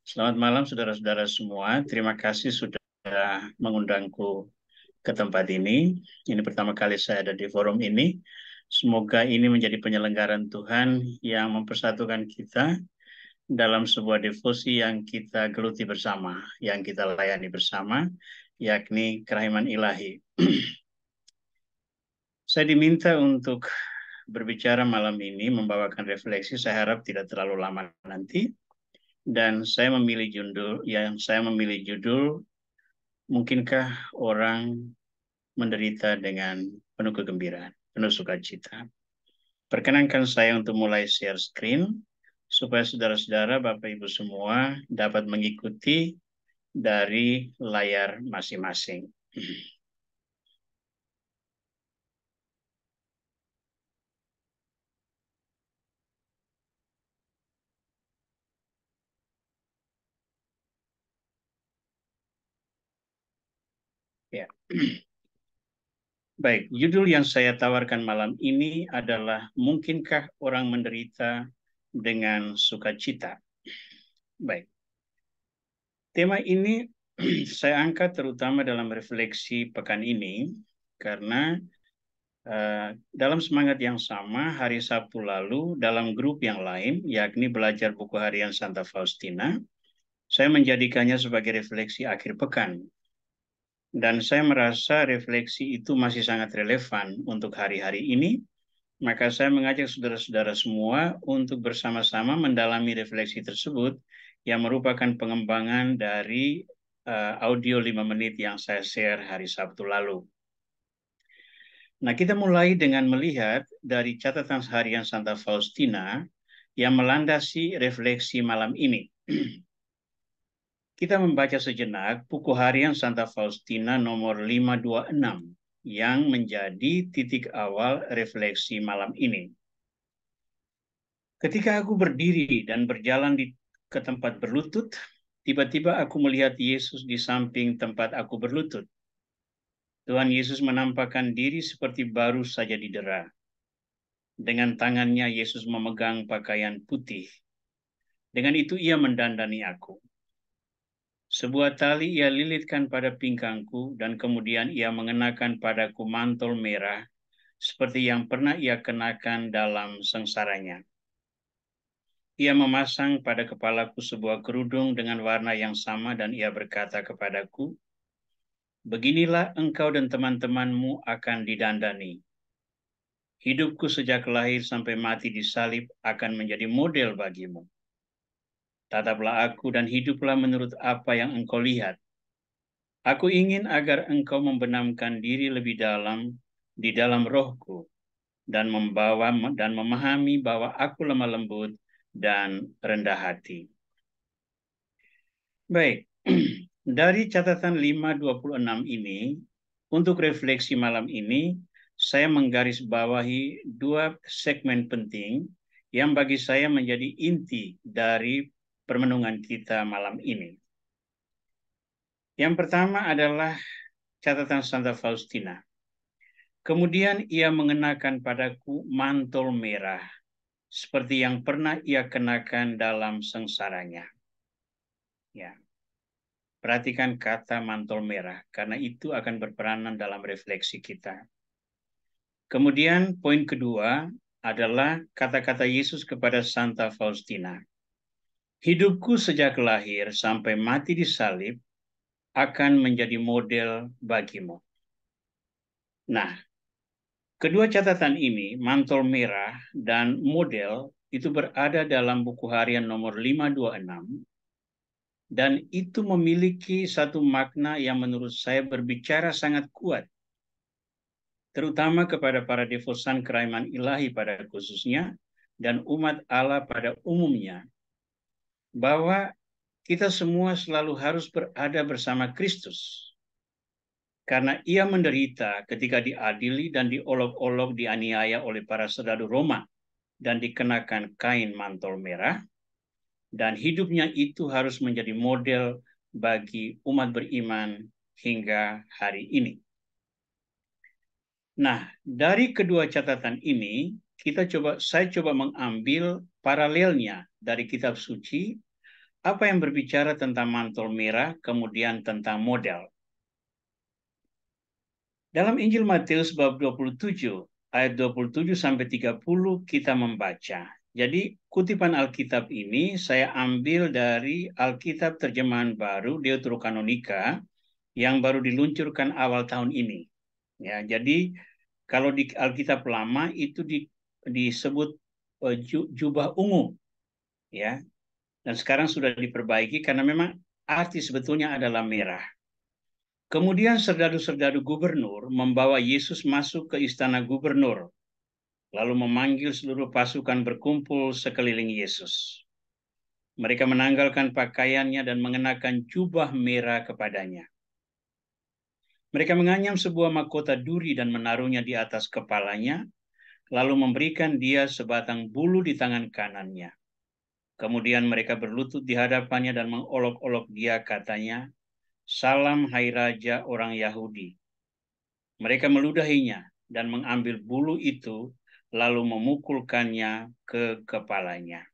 Selamat malam saudara-saudara semua. Terima kasih sudah mengundangku ke tempat ini. Ini pertama kali saya ada di forum ini. Semoga ini menjadi penyelenggaraan Tuhan yang mempersatukan kita dalam sebuah devosi yang kita geluti bersama, yang kita layani bersama, yakni kerahiman ilahi. Saya diminta untuk berbicara malam ini, membawakan refleksi. Saya harap tidak terlalu lama nanti. Dan saya memilih judul mungkinkah orang menderita dengan penuh kegembiraan, penuh sukacita. Perkenankan saya untuk mulai share screen supaya saudara-saudara, Bapak Ibu semua dapat mengikuti dari layar masing-masing. Ya. Baik, judul yang saya tawarkan malam ini adalah mungkinkah orang menderita dengan sukacita. Baik. Tema ini saya angkat terutama dalam refleksi pekan ini karena dalam semangat yang sama hari Sabtu lalu dalam grup yang lain yakni belajar buku harian Santa Faustina, saya menjadikannya sebagai refleksi akhir pekan. Dan saya merasa refleksi itu masih sangat relevan untuk hari-hari ini, maka saya mengajak saudara-saudara semua untuk bersama-sama mendalami refleksi tersebut yang merupakan pengembangan dari audio 5 menit yang saya share hari Sabtu lalu. Nah, kita mulai dengan melihat dari catatan harian Santa Faustina yang melandasi refleksi malam ini. Kita membaca sejenak buku harian Santa Faustina nomor 526 yang menjadi titik awal refleksi malam ini. Ketika aku berdiri dan berjalan ke tempat berlutut, tiba-tiba aku melihat Yesus di samping tempat aku berlutut. Tuhan Yesus menampakkan diri seperti baru saja didera. Dengan tangannya Yesus memegang pakaian putih. Dengan itu ia mendandani aku. Sebuah tali ia lilitkan pada pingkangku dan kemudian ia mengenakan padaku mantel merah seperti yang pernah ia kenakan dalam sengsaranya. Ia memasang pada kepalaku sebuah kerudung dengan warna yang sama dan ia berkata kepadaku, "Beginilah engkau dan teman-temanmu akan didandani. Hidupku sejak lahir sampai mati di salib akan menjadi model bagimu. Tataplah aku dan hiduplah menurut apa yang engkau lihat. Aku ingin agar engkau membenamkan diri lebih dalam di dalam rohku dan memahami bahwa aku lemah lembut dan rendah hati." Baik, dari catatan 526 ini, untuk refleksi malam ini, saya menggarisbawahi dua segmen penting yang bagi saya menjadi inti dari permenungan kita malam ini. Yang pertama adalah catatan Santa Faustina. Kemudian ia mengenakan padaku mantel merah, seperti yang pernah ia kenakan dalam sengsaranya. Ya. Perhatikan kata mantel merah, karena itu akan berperanan dalam refleksi kita. Kemudian poin kedua adalah kata-kata Yesus kepada Santa Faustina. Hidupku sejak lahir sampai mati di salib akan menjadi model bagimu. Nah, kedua catatan ini, mantel merah dan model, itu berada dalam buku harian nomor 526, dan itu memiliki satu makna yang menurut saya berbicara sangat kuat, terutama kepada para devosan kerahiman ilahi pada khususnya, dan umat Allah pada umumnya, bahwa kita semua selalu harus berada bersama Kristus. Karena ia menderita ketika diadili dan diolok-olok dianiaya oleh para serdadu Roma dan dikenakan kain mantel merah, dan hidupnya itu harus menjadi model bagi umat beriman hingga hari ini. Nah, dari kedua catatan ini, saya coba mengambil paralelnya dari kitab suci apa yang berbicara tentang mantel merah, kemudian tentang model. Dalam Injil Matius bab 27, ayat 27 sampai 30 kita membaca. Jadi kutipan Alkitab ini saya ambil dari Alkitab terjemahan baru Deuterokanonika yang baru diluncurkan awal tahun ini. Ya, jadi kalau di Alkitab lama itu disebut jubah ungu, ya. Dan sekarang sudah diperbaiki karena memang arti sebetulnya adalah merah. Kemudian serdadu-serdadu gubernur membawa Yesus masuk ke istana gubernur, lalu memanggil seluruh pasukan berkumpul sekeliling Yesus. Mereka menanggalkan pakaiannya dan mengenakan jubah merah kepadanya. Mereka menganyam sebuah mahkota duri dan menaruhnya di atas kepalanya, lalu memberikan dia sebatang bulu di tangan kanannya. Kemudian mereka berlutut di hadapannya dan mengolok-olok dia, katanya, "Salam, hai Raja orang Yahudi." Mereka meludahinya dan mengambil bulu itu, lalu memukulkannya ke kepalanya.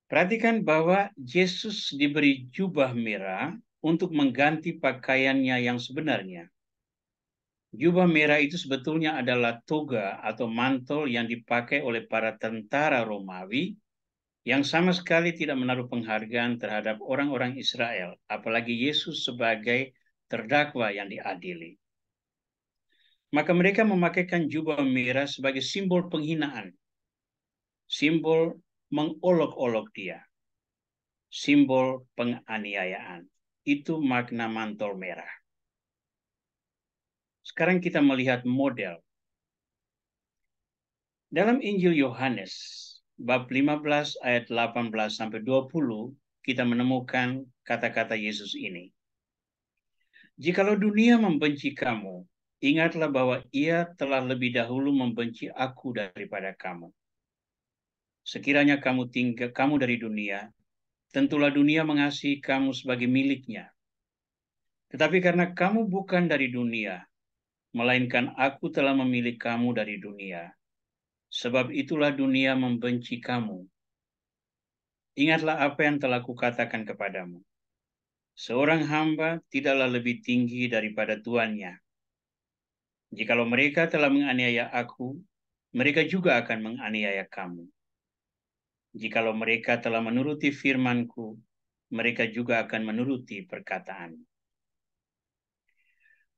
Perhatikan bahwa Yesus diberi jubah merah untuk mengganti pakaiannya yang sebenarnya. Jubah merah itu sebetulnya adalah toga atau mantel yang dipakai oleh para tentara Romawi yang sama sekali tidak menaruh penghargaan terhadap orang-orang Israel, apalagi Yesus sebagai terdakwa yang diadili. Maka mereka memakaikan jubah merah sebagai simbol penghinaan, simbol mengolok-olok dia, simbol penganiayaan. Itu makna mantel merah. Sekarang kita melihat model. Dalam Injil Yohanes, bab 15 ayat 18 sampai 20, kita menemukan kata-kata Yesus ini. "Jikalau dunia membenci kamu, ingatlah bahwa ia telah lebih dahulu membenci aku daripada kamu. Sekiranya kamu dari dunia, tentulah dunia mengasihi kamu sebagai miliknya. Tetapi karena kamu bukan dari dunia, melainkan aku telah memilih kamu dari dunia, sebab itulah dunia membenci kamu. Ingatlah apa yang telah kukatakan kepadamu. Seorang hamba tidaklah lebih tinggi daripada tuannya. Jikalau mereka telah menganiaya aku, mereka juga akan menganiaya kamu. Jikalau mereka telah menuruti firman-Ku, mereka juga akan menuruti perkataan."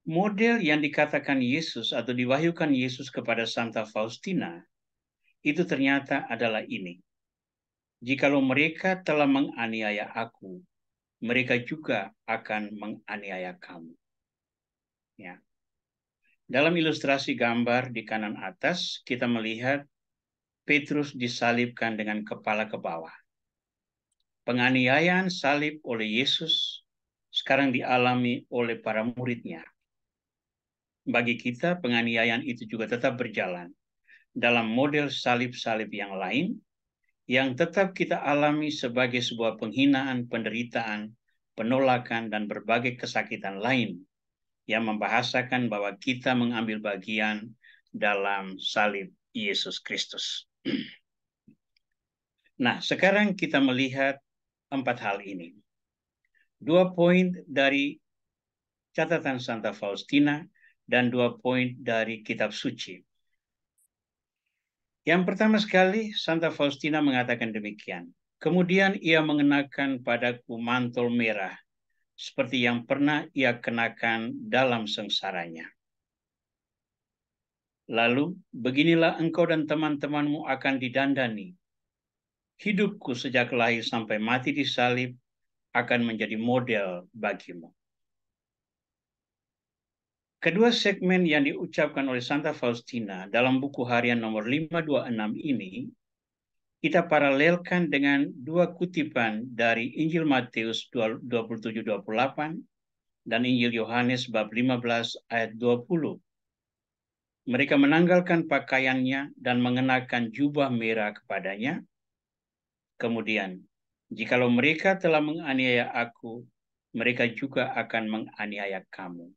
Model yang dikatakan Yesus atau diwahyukan Yesus kepada Santa Faustina itu ternyata adalah ini. Jikalau mereka telah menganiaya aku, mereka juga akan menganiaya kamu. Ya. Dalam ilustrasi gambar di kanan atas, kita melihat Petrus disalibkan dengan kepala ke bawah. Penganiayaan salib oleh Yesus sekarang dialami oleh para muridnya. Bagi kita, penganiayaan itu juga tetap berjalan dalam model salib-salib yang lain, yang tetap kita alami sebagai sebuah penghinaan, penderitaan, penolakan, dan berbagai kesakitan lain yang membahasakan bahwa kita mengambil bagian dalam salib Yesus Kristus. Nah, sekarang kita melihat 4 hal ini. 2 poin dari catatan Santa Faustina dan 2 poin dari kitab suci. Yang pertama sekali, Santa Faustina mengatakan demikian. "Kemudian ia mengenakan padaku mantel merah, seperti yang pernah ia kenakan dalam sengsaranya. Lalu, beginilah engkau dan teman-temanmu akan didandani. Hidupku sejak lahir sampai mati di salib akan menjadi model bagimu." Kedua segmen yang diucapkan oleh Santa Faustina dalam buku harian nomor 526 ini, kita paralelkan dengan 2 kutipan dari Injil Matius 27-28 dan Injil Yohanes bab 15 ayat 20. Mereka menanggalkan pakaiannya dan mengenakan jubah merah kepadanya. Kemudian, jikalau mereka telah menganiaya aku, mereka juga akan menganiaya kamu.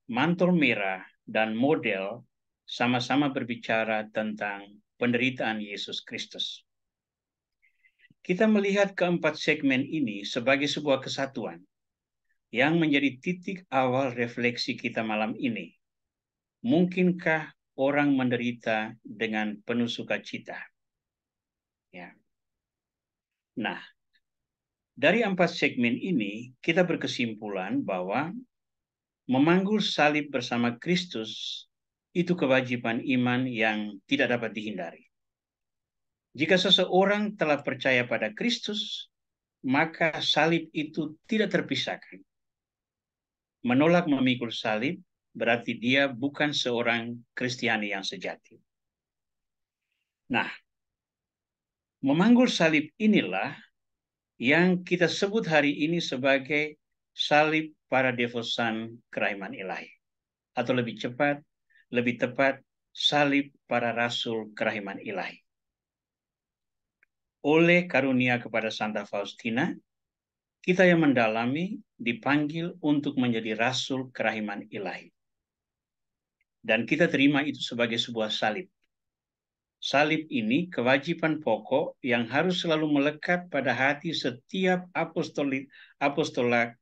Mantel merah dan model sama-sama berbicara tentang penderitaan Yesus Kristus. kita melihat keempat segmen ini sebagai sebuah kesatuan yang menjadi titik awal refleksi kita malam ini. Mungkinkah orang menderita dengan penuh sukacita? Ya. Nah, dari empat segmen ini, kita berkesimpulan bahwa memanggul salib bersama Kristus itu kewajiban iman yang tidak dapat dihindari. Jika seseorang telah percaya pada Kristus, maka salib itu tidak terpisahkan. Menolak memikul salib berarti dia bukan seorang Kristiani yang sejati. Nah, memanggul salib inilah yang kita sebut hari ini sebagai salib para devosan kerahiman ilahi. Atau lebih cepat, lebih tepat, salib para rasul kerahiman ilahi. Oleh karunia kepada Santa Faustina, kita yang mendalami dipanggil untuk menjadi rasul kerahiman ilahi. Dan kita terima itu sebagai sebuah salib. Salib ini kewajiban pokok yang harus selalu melekat pada hati setiap apostolat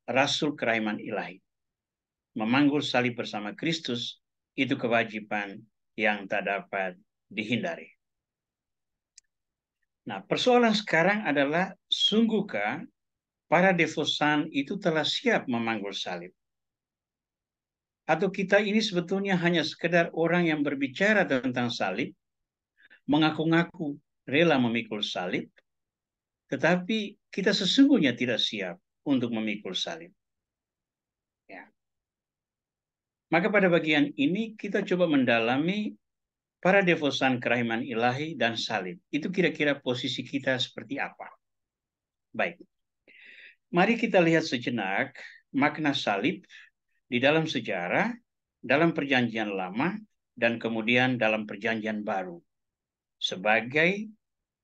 rasul kerahiman ilahi. Memanggul salib bersama Kristus itu kewajiban yang tak dapat dihindari. Nah, persoalan sekarang adalah, sungguhkah para devosan itu telah siap memanggul salib? Atau kita ini sebetulnya hanya sekedar orang yang berbicara tentang salib, mengaku-ngaku rela memikul salib, tetapi kita sesungguhnya tidak siap untuk memikul salib. Ya. Maka pada bagian ini kita coba mendalami para devosan kerahiman ilahi dan salib. Itu kira-kira posisi kita seperti apa? Baik. Mari kita lihat sejenak makna salib di dalam sejarah, dalam perjanjian lama, dan kemudian dalam perjanjian baru. Sebagai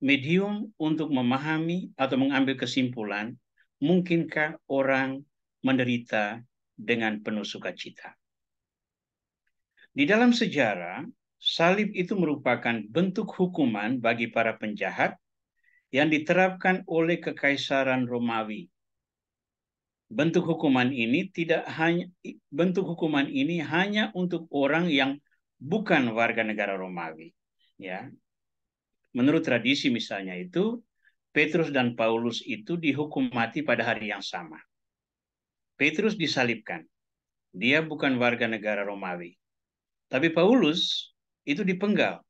medium untuk memahami atau mengambil kesimpulan, mungkinkah orang menderita dengan penuh sukacita? Di dalam sejarah, salib itu merupakan bentuk hukuman bagi para penjahat yang diterapkan oleh Kekaisaran Romawi. Bentuk hukuman ini hanya untuk orang yang bukan warga negara Romawi. Ya, menurut tradisi misalnya itu, Petrus dan Paulus itu dihukum mati pada hari yang sama. Petrus disalibkan. Dia bukan warga negara Romawi. Tapi Paulus itu dipenggal,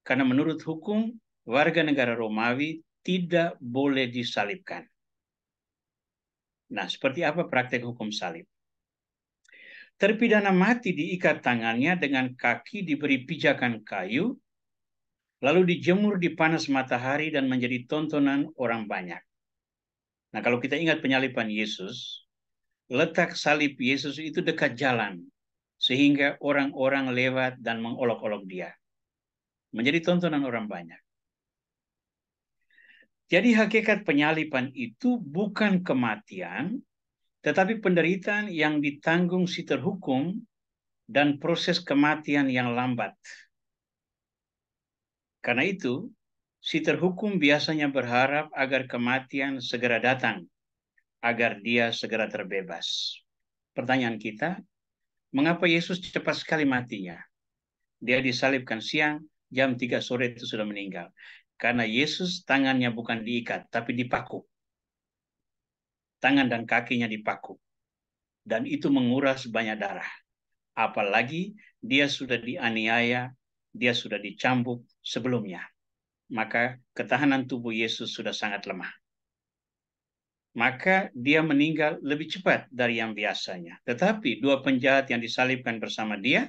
karena menurut hukum warga negara Romawi tidak boleh disalibkan. Nah, seperti apa praktek hukum salib? Terpidana mati diikat tangannya dengan kaki diberi pijakan kayu, lalu dijemur di panas matahari dan menjadi tontonan orang banyak. Nah, kalau kita ingat penyaliban Yesus, letak salib Yesus itu dekat jalan, sehingga orang-orang lewat dan mengolok-olok dia. Menjadi tontonan orang banyak. Jadi hakikat penyaliban itu bukan kematian, tetapi penderitaan yang ditanggung si terhukum dan proses kematian yang lambat. Karena itu, si terhukum biasanya berharap agar kematian segera datang, agar dia segera terbebas. Pertanyaan kita, mengapa Yesus cepat sekali matinya? Dia disalibkan siang, jam 3 sore itu sudah meninggal. Karena Yesus tangannya bukan diikat, tapi dipaku. Tangan dan kakinya dipaku. Dan itu menguras banyak darah. Apalagi dia sudah dianiaya, dia sudah dicambuk sebelumnya. Maka ketahanan tubuh Yesus sudah sangat lemah. Maka dia meninggal lebih cepat dari yang biasanya. Tetapi dua penjahat yang disalibkan bersama dia,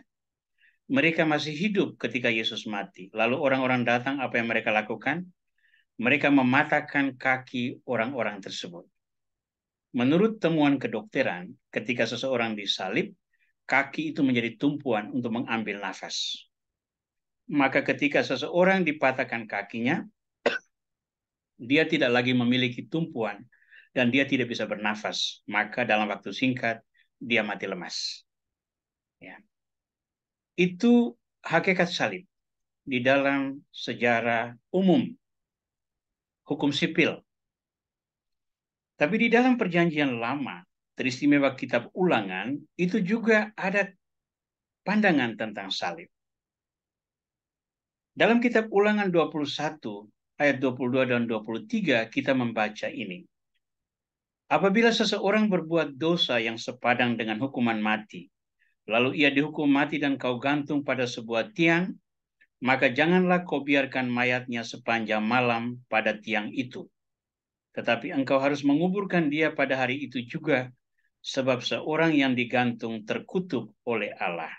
mereka masih hidup ketika Yesus mati. Lalu orang-orang datang, apa yang mereka lakukan? Mereka mematahkan kaki orang-orang tersebut. Menurut temuan kedokteran, ketika seseorang disalib, kaki itu menjadi tumpuan untuk mengambil nafas. Maka ketika seseorang dipatahkan kakinya, dia tidak lagi memiliki tumpuan dan dia tidak bisa bernafas. Maka dalam waktu singkat, dia mati lemas. Ya. Itu hakikat salib di dalam sejarah umum. hukum sipil. Tapi di dalam perjanjian lama, teristimewa kitab Ulangan, itu juga ada pandangan tentang salib. Dalam kitab Ulangan 21, ayat 22 dan 23, kita membaca ini. Apabila seseorang berbuat dosa yang sepadang dengan hukuman mati, lalu ia dihukum mati dan kau gantung pada sebuah tiang, maka janganlah kau biarkan mayatnya sepanjang malam pada tiang itu. Tetapi engkau harus menguburkan dia pada hari itu juga, sebab seorang yang digantung terkutuk oleh Allah.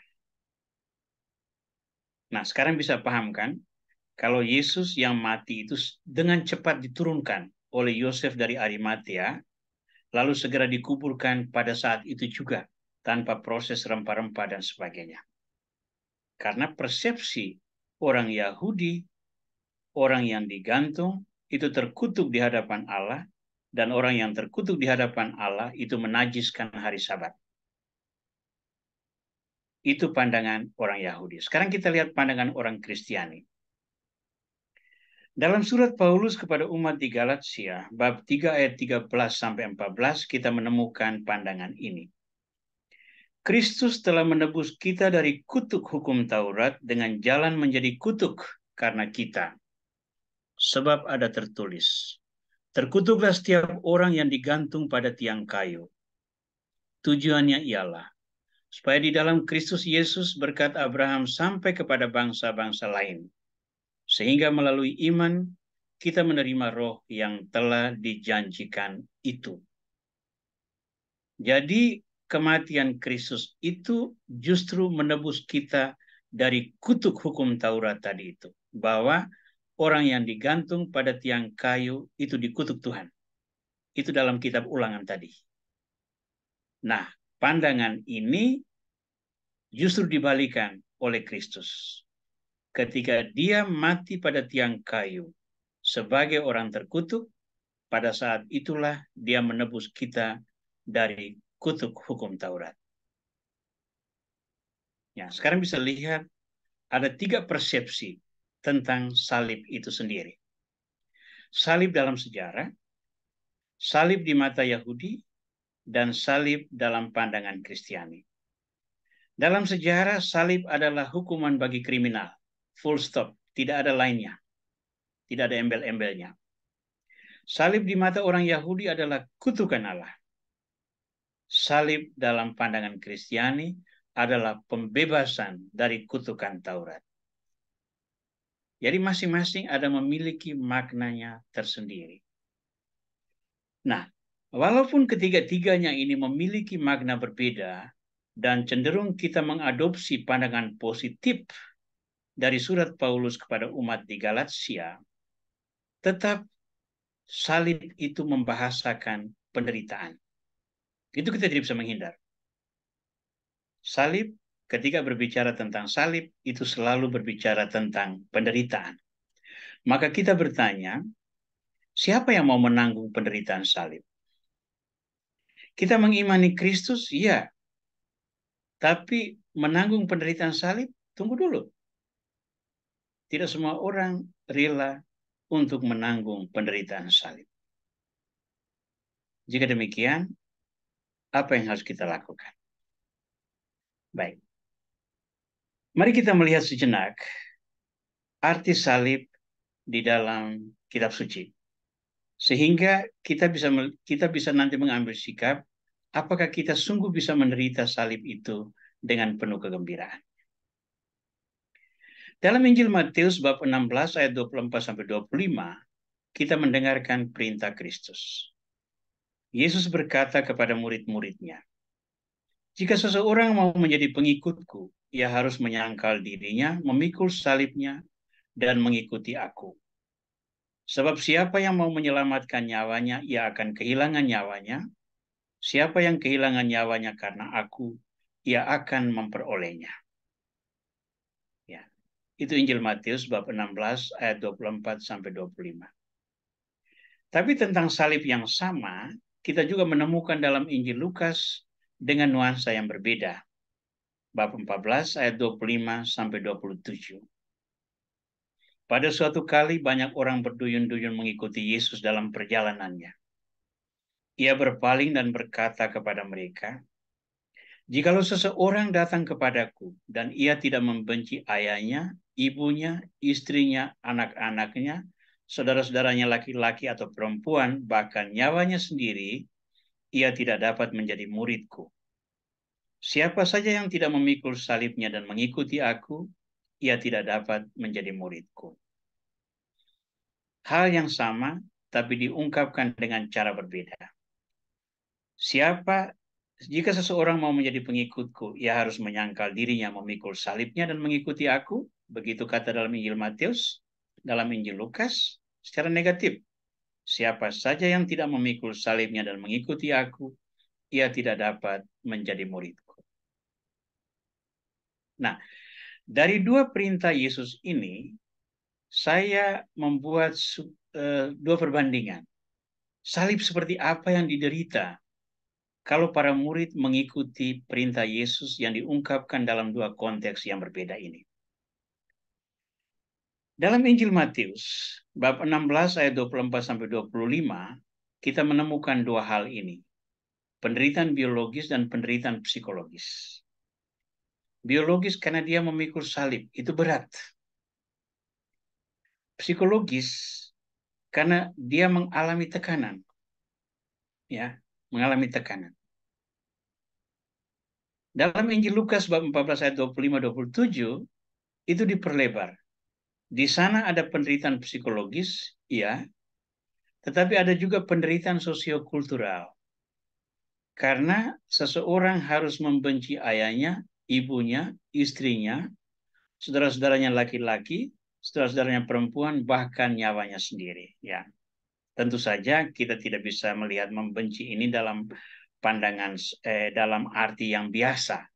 Nah, sekarang bisa paham kan? Kalau Yesus yang mati itu dengan cepat diturunkan oleh Yosef dari Arimatea, lalu segera dikuburkan pada saat itu juga, tanpa proses rempah-rempah dan sebagainya. Karena persepsi orang Yahudi, orang yang digantung, itu terkutuk di hadapan Allah, dan orang yang terkutuk di hadapan Allah itu menajiskan hari Sabat. Itu pandangan orang Yahudi. Sekarang kita lihat pandangan orang Kristiani. Dalam surat Paulus kepada umat di Galatia, bab 3 ayat 13-14, kita menemukan pandangan ini. Kristus telah menebus kita dari kutuk hukum Taurat dengan jalan menjadi kutuk karena kita. Sebab ada tertulis, terkutuklah setiap orang yang digantung pada tiang kayu. Tujuannya ialah, supaya di dalam Kristus Yesus berkat Abraham sampai kepada bangsa-bangsa lain. Sehingga melalui iman, kita menerima roh yang telah dijanjikan itu. Jadi kematian Kristus itu justru menebus kita dari kutuk hukum Taurat tadi itu. Bahwa orang yang digantung pada tiang kayu itu dikutuk Tuhan. Itu dalam kitab Ulangan tadi. Nah, pandangan ini justru dibalikan oleh Kristus. Ketika dia mati pada tiang kayu sebagai orang terkutuk, pada saat itulah dia menebus kita dari kutuk hukum Taurat. Ya, sekarang bisa lihat ada 3 persepsi tentang salib itu sendiri. Salib dalam sejarah, salib di mata Yahudi, dan salib dalam pandangan Kristiani. Dalam sejarah, salib adalah hukuman bagi kriminal. Full stop, tidak ada lainnya. Tidak ada embel-embelnya. Salib di mata orang Yahudi adalah kutukan Allah. Salib dalam pandangan Kristiani adalah pembebasan dari kutukan Taurat. Jadi masing-masing ada memiliki maknanya tersendiri. Nah, walaupun ketiga-tiganya ini memiliki makna berbeda dan cenderung kita mengadopsi pandangan positif dari surat Paulus kepada umat di Galatia, tetap salib itu membahasakan penderitaan. Itu kita tidak bisa menghindar. Salib, ketika berbicara tentang salib, itu selalu berbicara tentang penderitaan. Maka kita bertanya, siapa yang mau menanggung penderitaan salib? Kita mengimani Kristus, ya. Tapi menanggung penderitaan salib, tunggu dulu. Tidak semua orang rela untuk menanggung penderitaan salib. Jika demikian, apa yang harus kita lakukan? Baik. Mari kita melihat sejenak arti salib di dalam kitab suci. Sehingga kita bisa nanti mengambil sikap, apakah kita sungguh bisa menderita salib itu dengan penuh kegembiraan. Dalam Injil Matius bab 16 ayat 24-25, kita mendengarkan perintah Kristus. Yesus berkata kepada murid-muridnya, jika seseorang mau menjadi pengikutku, ia harus menyangkal dirinya, memikul salibnya, dan mengikuti aku. Sebab siapa yang mau menyelamatkan nyawanya, ia akan kehilangan nyawanya. Siapa yang kehilangan nyawanya karena aku, ia akan memperolehnya. Ya. Itu Injil Matius bab 16 ayat 24-25. Tapi tentang salib yang sama, kita juga menemukan dalam Injil Lukas dengan nuansa yang berbeda. Bab 14 ayat 25-27. Pada suatu kali banyak orang berduyun-duyun mengikuti Yesus dalam perjalanannya. Ia berpaling dan berkata kepada mereka, "Jikalau seseorang datang kepadaku dan ia tidak membenci ayahnya, ibunya, istrinya, anak-anaknya, saudara-saudaranya laki-laki atau perempuan, bahkan nyawanya sendiri, ia tidak dapat menjadi muridku. Siapa saja yang tidak memikul salibnya dan mengikuti aku, ia tidak dapat menjadi muridku." Hal yang sama, tapi diungkapkan dengan cara berbeda. Jika seseorang mau menjadi pengikutku, ia harus menyangkal dirinya, memikul salibnya dan mengikuti aku. Begitu kata dalam Injil Matius, dalam Injil Lukas, secara negatif. Siapa saja yang tidak memikul salibnya dan mengikuti aku, ia tidak dapat menjadi muridku. Nah, dari dua perintah Yesus ini, saya membuat dua perbandingan. Salib seperti apa yang diderita kalau para murid mengikuti perintah Yesus yang diungkapkan dalam dua konteks yang berbeda ini. Dalam Injil Matius, bab 16 ayat 24-25, kita menemukan dua hal ini. Penderitaan biologis dan penderitaan psikologis. Biologis karena dia memikul salib, itu berat. Psikologis karena dia mengalami tekanan. Ya, mengalami tekanan. Dalam Injil Lukas bab 14 ayat 25-27 itu diperlebar. Di sana ada penderitaan psikologis, ya, tetapi ada juga penderitaan sosiokultural. Karena seseorang harus membenci ayahnya, ibunya, istrinya, saudara-saudaranya laki-laki, saudara-saudaranya perempuan, bahkan nyawanya sendiri. Ya, tentu saja kita tidak bisa melihat membenci ini dalam pandangan dalam arti yang biasa.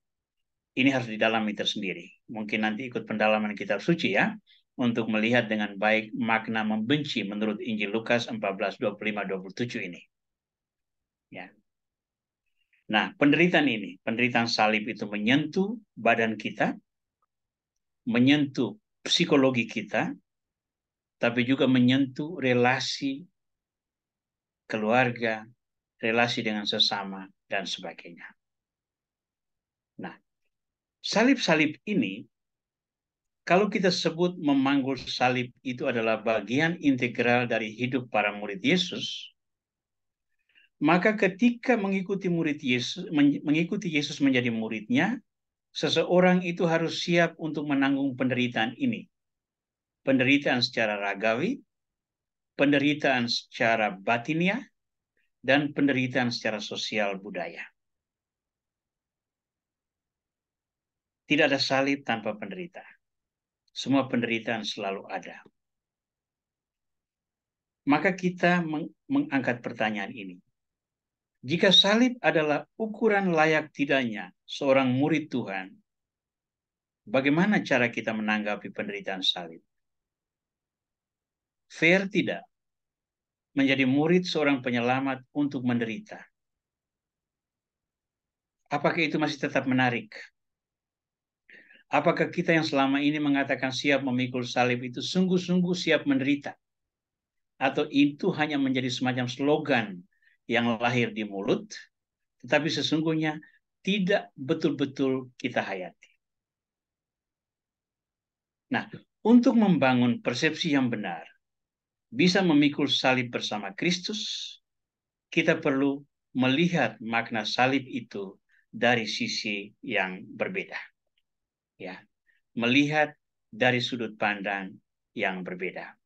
Ini harus didalami tersendiri. Mungkin nanti ikut pendalaman kitab suci ya, untuk melihat dengan baik makna membenci menurut Injil Lukas 14:25-27 ini. Ya. Nah, penderitaan salib itu menyentuh badan kita, menyentuh psikologi kita, tapi juga menyentuh relasi keluarga, relasi dengan sesama, dan sebagainya. Nah, salib-salib ini, kalau kita sebut memanggul salib itu adalah bagian integral dari hidup para murid Yesus, maka ketika mengikuti Yesus menjadi muridnya, seseorang itu harus siap untuk menanggung penderitaan ini. Penderitaan secara ragawi, penderitaan secara batiniah, dan penderitaan secara sosial budaya. Tidak ada salib tanpa penderitaan. Semua penderitaan selalu ada. Maka kita mengangkat pertanyaan ini. Jika salib adalah ukuran layak tidaknya seorang murid Tuhan, bagaimana cara kita menanggapi penderitaan salib? Fair tidak menjadi murid seorang penyelamat untuk menderita? Apakah itu masih tetap menarik? Apakah kita yang selama ini mengatakan siap memikul salib itu sungguh-sungguh siap menderita? Atau itu hanya menjadi semacam slogan yang lahir di mulut, tetapi sesungguhnya tidak betul-betul kita hayati? Nah, untuk membangun persepsi yang benar, bisa memikul salib bersama Kristus, kita perlu melihat makna salib itu dari sisi yang berbeda. Ya, melihat dari sudut pandang yang berbeda.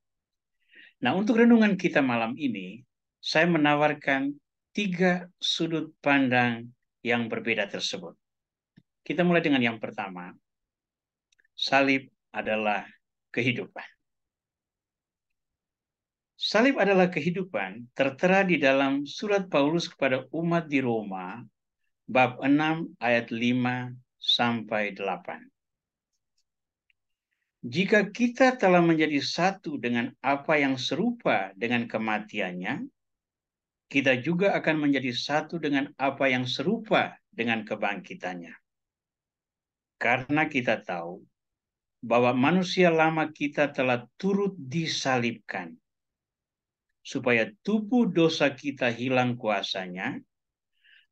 Nah, untuk renungan kita malam ini, saya menawarkan 3 sudut pandang yang berbeda tersebut. Kita mulai dengan yang pertama. Salib adalah kehidupan. Salib adalah kehidupan tertera di dalam surat Paulus kepada umat di Roma, bab 6 ayat 5-8. Jika kita telah menjadi satu dengan apa yang serupa dengan kematiannya, kita juga akan menjadi satu dengan apa yang serupa dengan kebangkitannya. Karena kita tahu bahwa manusia lama kita telah turut disalibkan, supaya tubuh dosa kita hilang kuasanya,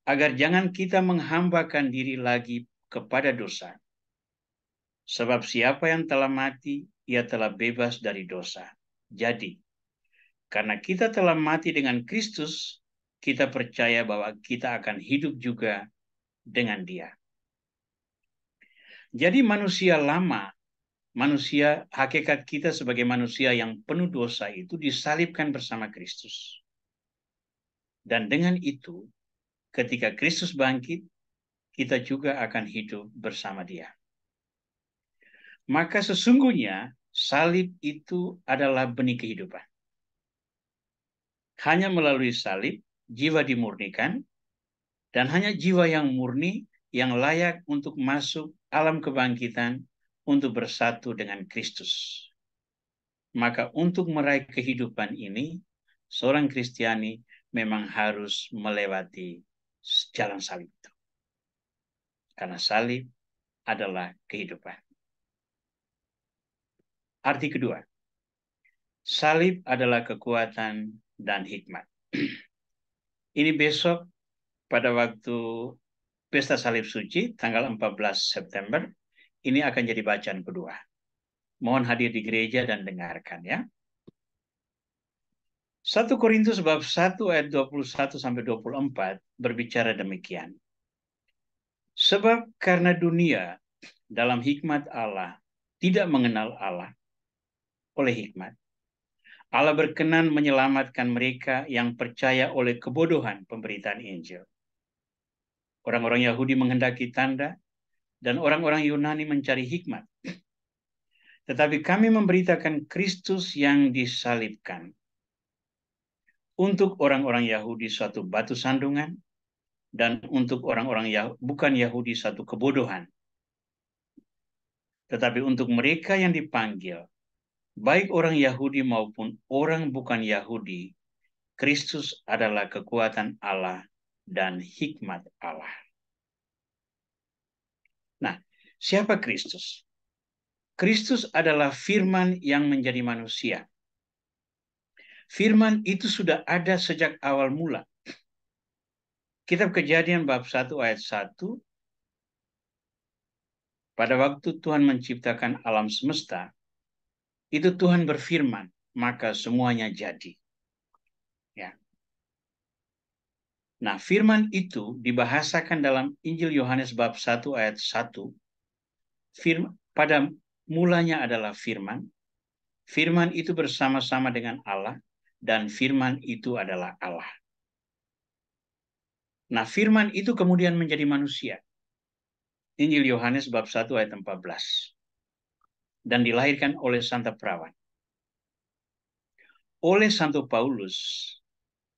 agar jangan kita menghambakan diri lagi kepada dosa. Sebab siapa yang telah mati, ia telah bebas dari dosa. Jadi, karena kita telah mati dengan Kristus, kita percaya bahwa kita akan hidup juga dengan Dia. Jadi manusia lama, manusia hakikat kita sebagai manusia yang penuh dosa itu disalibkan bersama Kristus. Dan dengan itu, ketika Kristus bangkit, kita juga akan hidup bersama Dia. Maka sesungguhnya salib itu adalah benih kehidupan. Hanya melalui salib, jiwa dimurnikan, dan hanya jiwa yang murni yang layak untuk masuk alam kebangkitan untuk bersatu dengan Kristus. Maka untuk meraih kehidupan ini, seorang Kristiani memang harus melewati jalan salib itu. Karena salib adalah kehidupan. Arti kedua, salib adalah kekuatan dan hikmat. Ini besok pada waktu Pesta Salib Suci, tanggal 14 September, ini akan jadi bacaan kedua. Mohon hadir di gereja dan dengarkan ya. 1 Korintus bab 1 ayat 21-24 berbicara demikian. Sebab karena dunia dalam hikmat Allah tidak mengenal Allah oleh hikmat, Allah berkenan menyelamatkan mereka yang percaya oleh kebodohan pemberitaan Injil. Orang-orang Yahudi menghendaki tanda, dan orang-orang Yunani mencari hikmat. Tetapi kami memberitakan Kristus yang disalibkan. Untuk orang-orang Yahudi suatu batu sandungan, dan untuk orang-orang bukan Yahudi suatu kebodohan. Tetapi untuk mereka yang dipanggil, baik orang Yahudi maupun orang bukan Yahudi, Kristus adalah kekuatan Allah dan hikmat Allah. Nah, siapa Kristus? Kristus adalah firman yang menjadi manusia. Firman itu sudah ada sejak awal mula. Kitab Kejadian bab 1 ayat 1, pada waktu Tuhan menciptakan alam semesta, itu Tuhan berfirman, maka semuanya jadi. Ya. Nah, firman itu dibahasakan dalam Injil Yohanes bab 1 ayat 1. Pada mulanya adalah firman. Firman itu bersama-sama dengan Allah, dan firman itu adalah Allah. Nah, firman itu kemudian menjadi manusia. Injil Yohanes bab 1 ayat 14. Dan dilahirkan oleh Santa Perawan. Oleh Santo Paulus,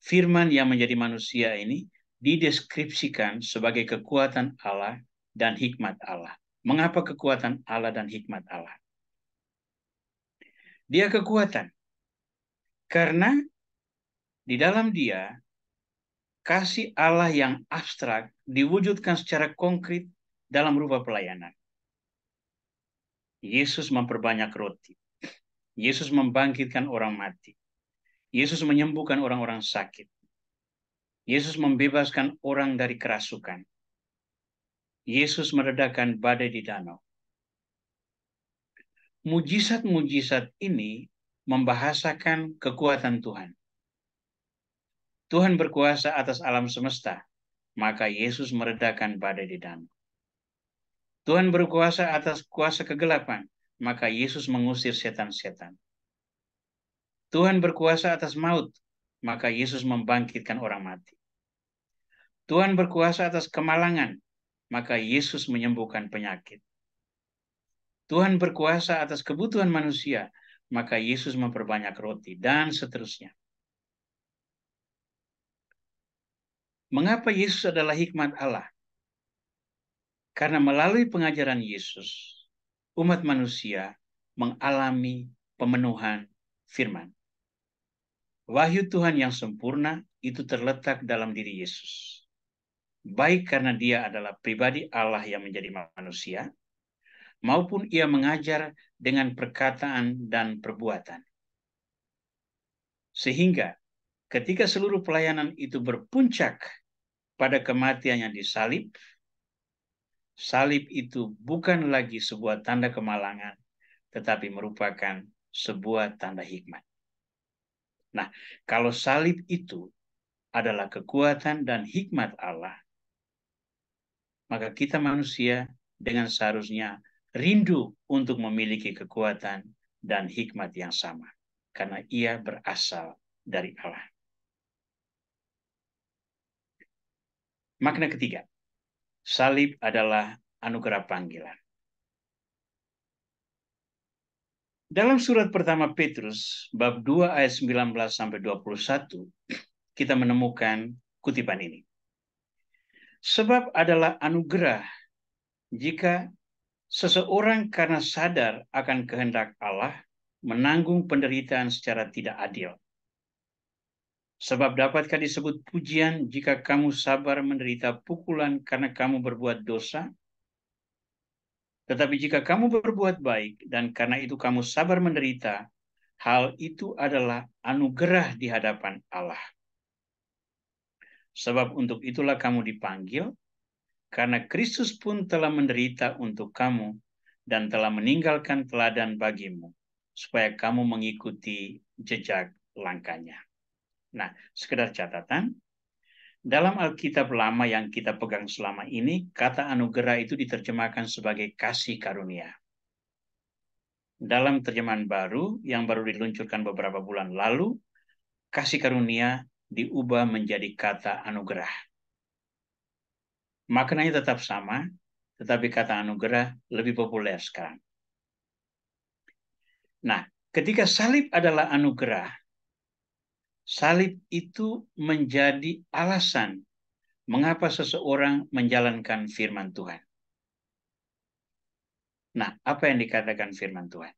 firman yang menjadi manusia ini dideskripsikan sebagai kekuatan Allah dan hikmat Allah. Mengapa kekuatan Allah dan hikmat Allah? Dia kekuatan karena di dalam dia kasih Allah yang abstrak diwujudkan secara konkret dalam rupa pelayanan. Yesus memperbanyak roti. Yesus membangkitkan orang mati. Yesus menyembuhkan orang-orang sakit. Yesus membebaskan orang dari kerasukan. Yesus meredakan badai di danau. Mujizat-mujizat ini membahasakan kekuatan Tuhan. Tuhan berkuasa atas alam semesta, maka Yesus meredakan badai di danau. Tuhan berkuasa atas kuasa kegelapan, maka Yesus mengusir setan-setan. Tuhan berkuasa atas maut, maka Yesus membangkitkan orang mati. Tuhan berkuasa atas kemalangan, maka Yesus menyembuhkan penyakit. Tuhan berkuasa atas kebutuhan manusia, maka Yesus memperbanyak roti, dan seterusnya. Mengapa Yesus adalah hikmat Allah? Karena melalui pengajaran Yesus, umat manusia mengalami pemenuhan firman. Wahyu Tuhan yang sempurna itu terletak dalam diri Yesus. Baik karena dia adalah pribadi Allah yang menjadi manusia, maupun ia mengajar dengan perkataan dan perbuatan. Sehingga ketika seluruh pelayanan itu berpuncak pada kematiannya di salib, salib itu bukan lagi sebuah tanda kemalangan, tetapi merupakan sebuah tanda hikmat. Nah, kalau salib itu adalah kekuatan dan hikmat Allah, maka kita manusia dengan seharusnya rindu untuk memiliki kekuatan dan hikmat yang sama, karena ia berasal dari Allah. Makna ketiga, salib adalah anugerah panggilan. Dalam surat pertama Petrus, bab 2 ayat 19-21, kita menemukan kutipan ini. Sebab adalah anugerah jika seseorang karena sadar akan kehendak Allah menanggung penderitaan secara tidak adil. Sebab dapatkah disebut pujian jika kamu sabar menderita pukulan karena kamu berbuat dosa? Tetapi jika kamu berbuat baik dan karena itu kamu sabar menderita, hal itu adalah anugerah di hadapan Allah. Sebab untuk itulah kamu dipanggil, karena Kristus pun telah menderita untuk kamu dan telah meninggalkan teladan bagimu, supaya kamu mengikuti jejak langkahnya. Nah, sekedar catatan, dalam Alkitab lama yang kita pegang selama ini, kata anugerah itu diterjemahkan sebagai kasih karunia. Dalam terjemahan baru yang baru diluncurkan beberapa bulan lalu, kasih karunia diubah menjadi kata anugerah. Maknanya tetap sama, tetapi kata anugerah lebih populer sekarang. Nah, ketika salib adalah anugerah, salib itu menjadi alasan mengapa seseorang menjalankan firman Tuhan. Nah, apa yang dikatakan firman Tuhan?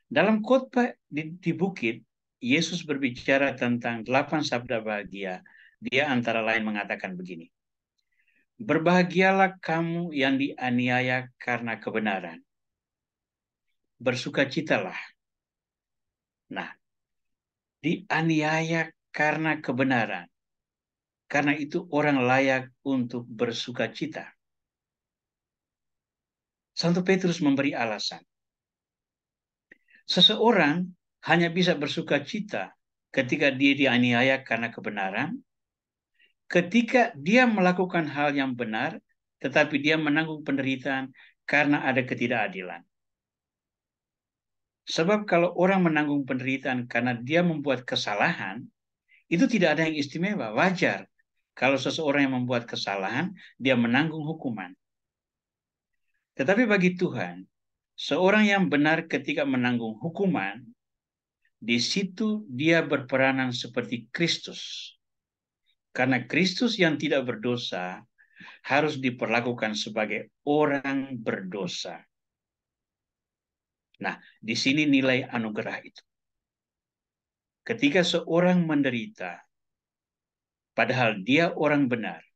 Dalam khotbah di bukit, Yesus berbicara tentang 8 sabda bahagia. Dia antara lain mengatakan begini. Berbahagialah kamu yang dianiaya karena kebenaran. Bersukacitalah. Nah, dianiaya karena kebenaran. Karena itu orang layak untuk bersukacita. Santo Petrus memberi alasan. Seseorang hanya bisa bersukacita ketika dia dianiaya karena kebenaran, ketika dia melakukan hal yang benar, tetapi dia menanggung penderitaan karena ada ketidakadilan. Sebab kalau orang menanggung penderitaan karena dia membuat kesalahan, itu tidak ada yang istimewa, wajar. Kalau seseorang yang membuat kesalahan, dia menanggung hukuman. Tetapi bagi Tuhan, seorang yang benar ketika menanggung hukuman, di situ dia berperanan seperti Kristus. Karena Kristus yang tidak berdosa harus diperlakukan sebagai orang berdosa. Nah, di sini nilai anugerah itu. Ketika seorang menderita, padahal dia orang benar,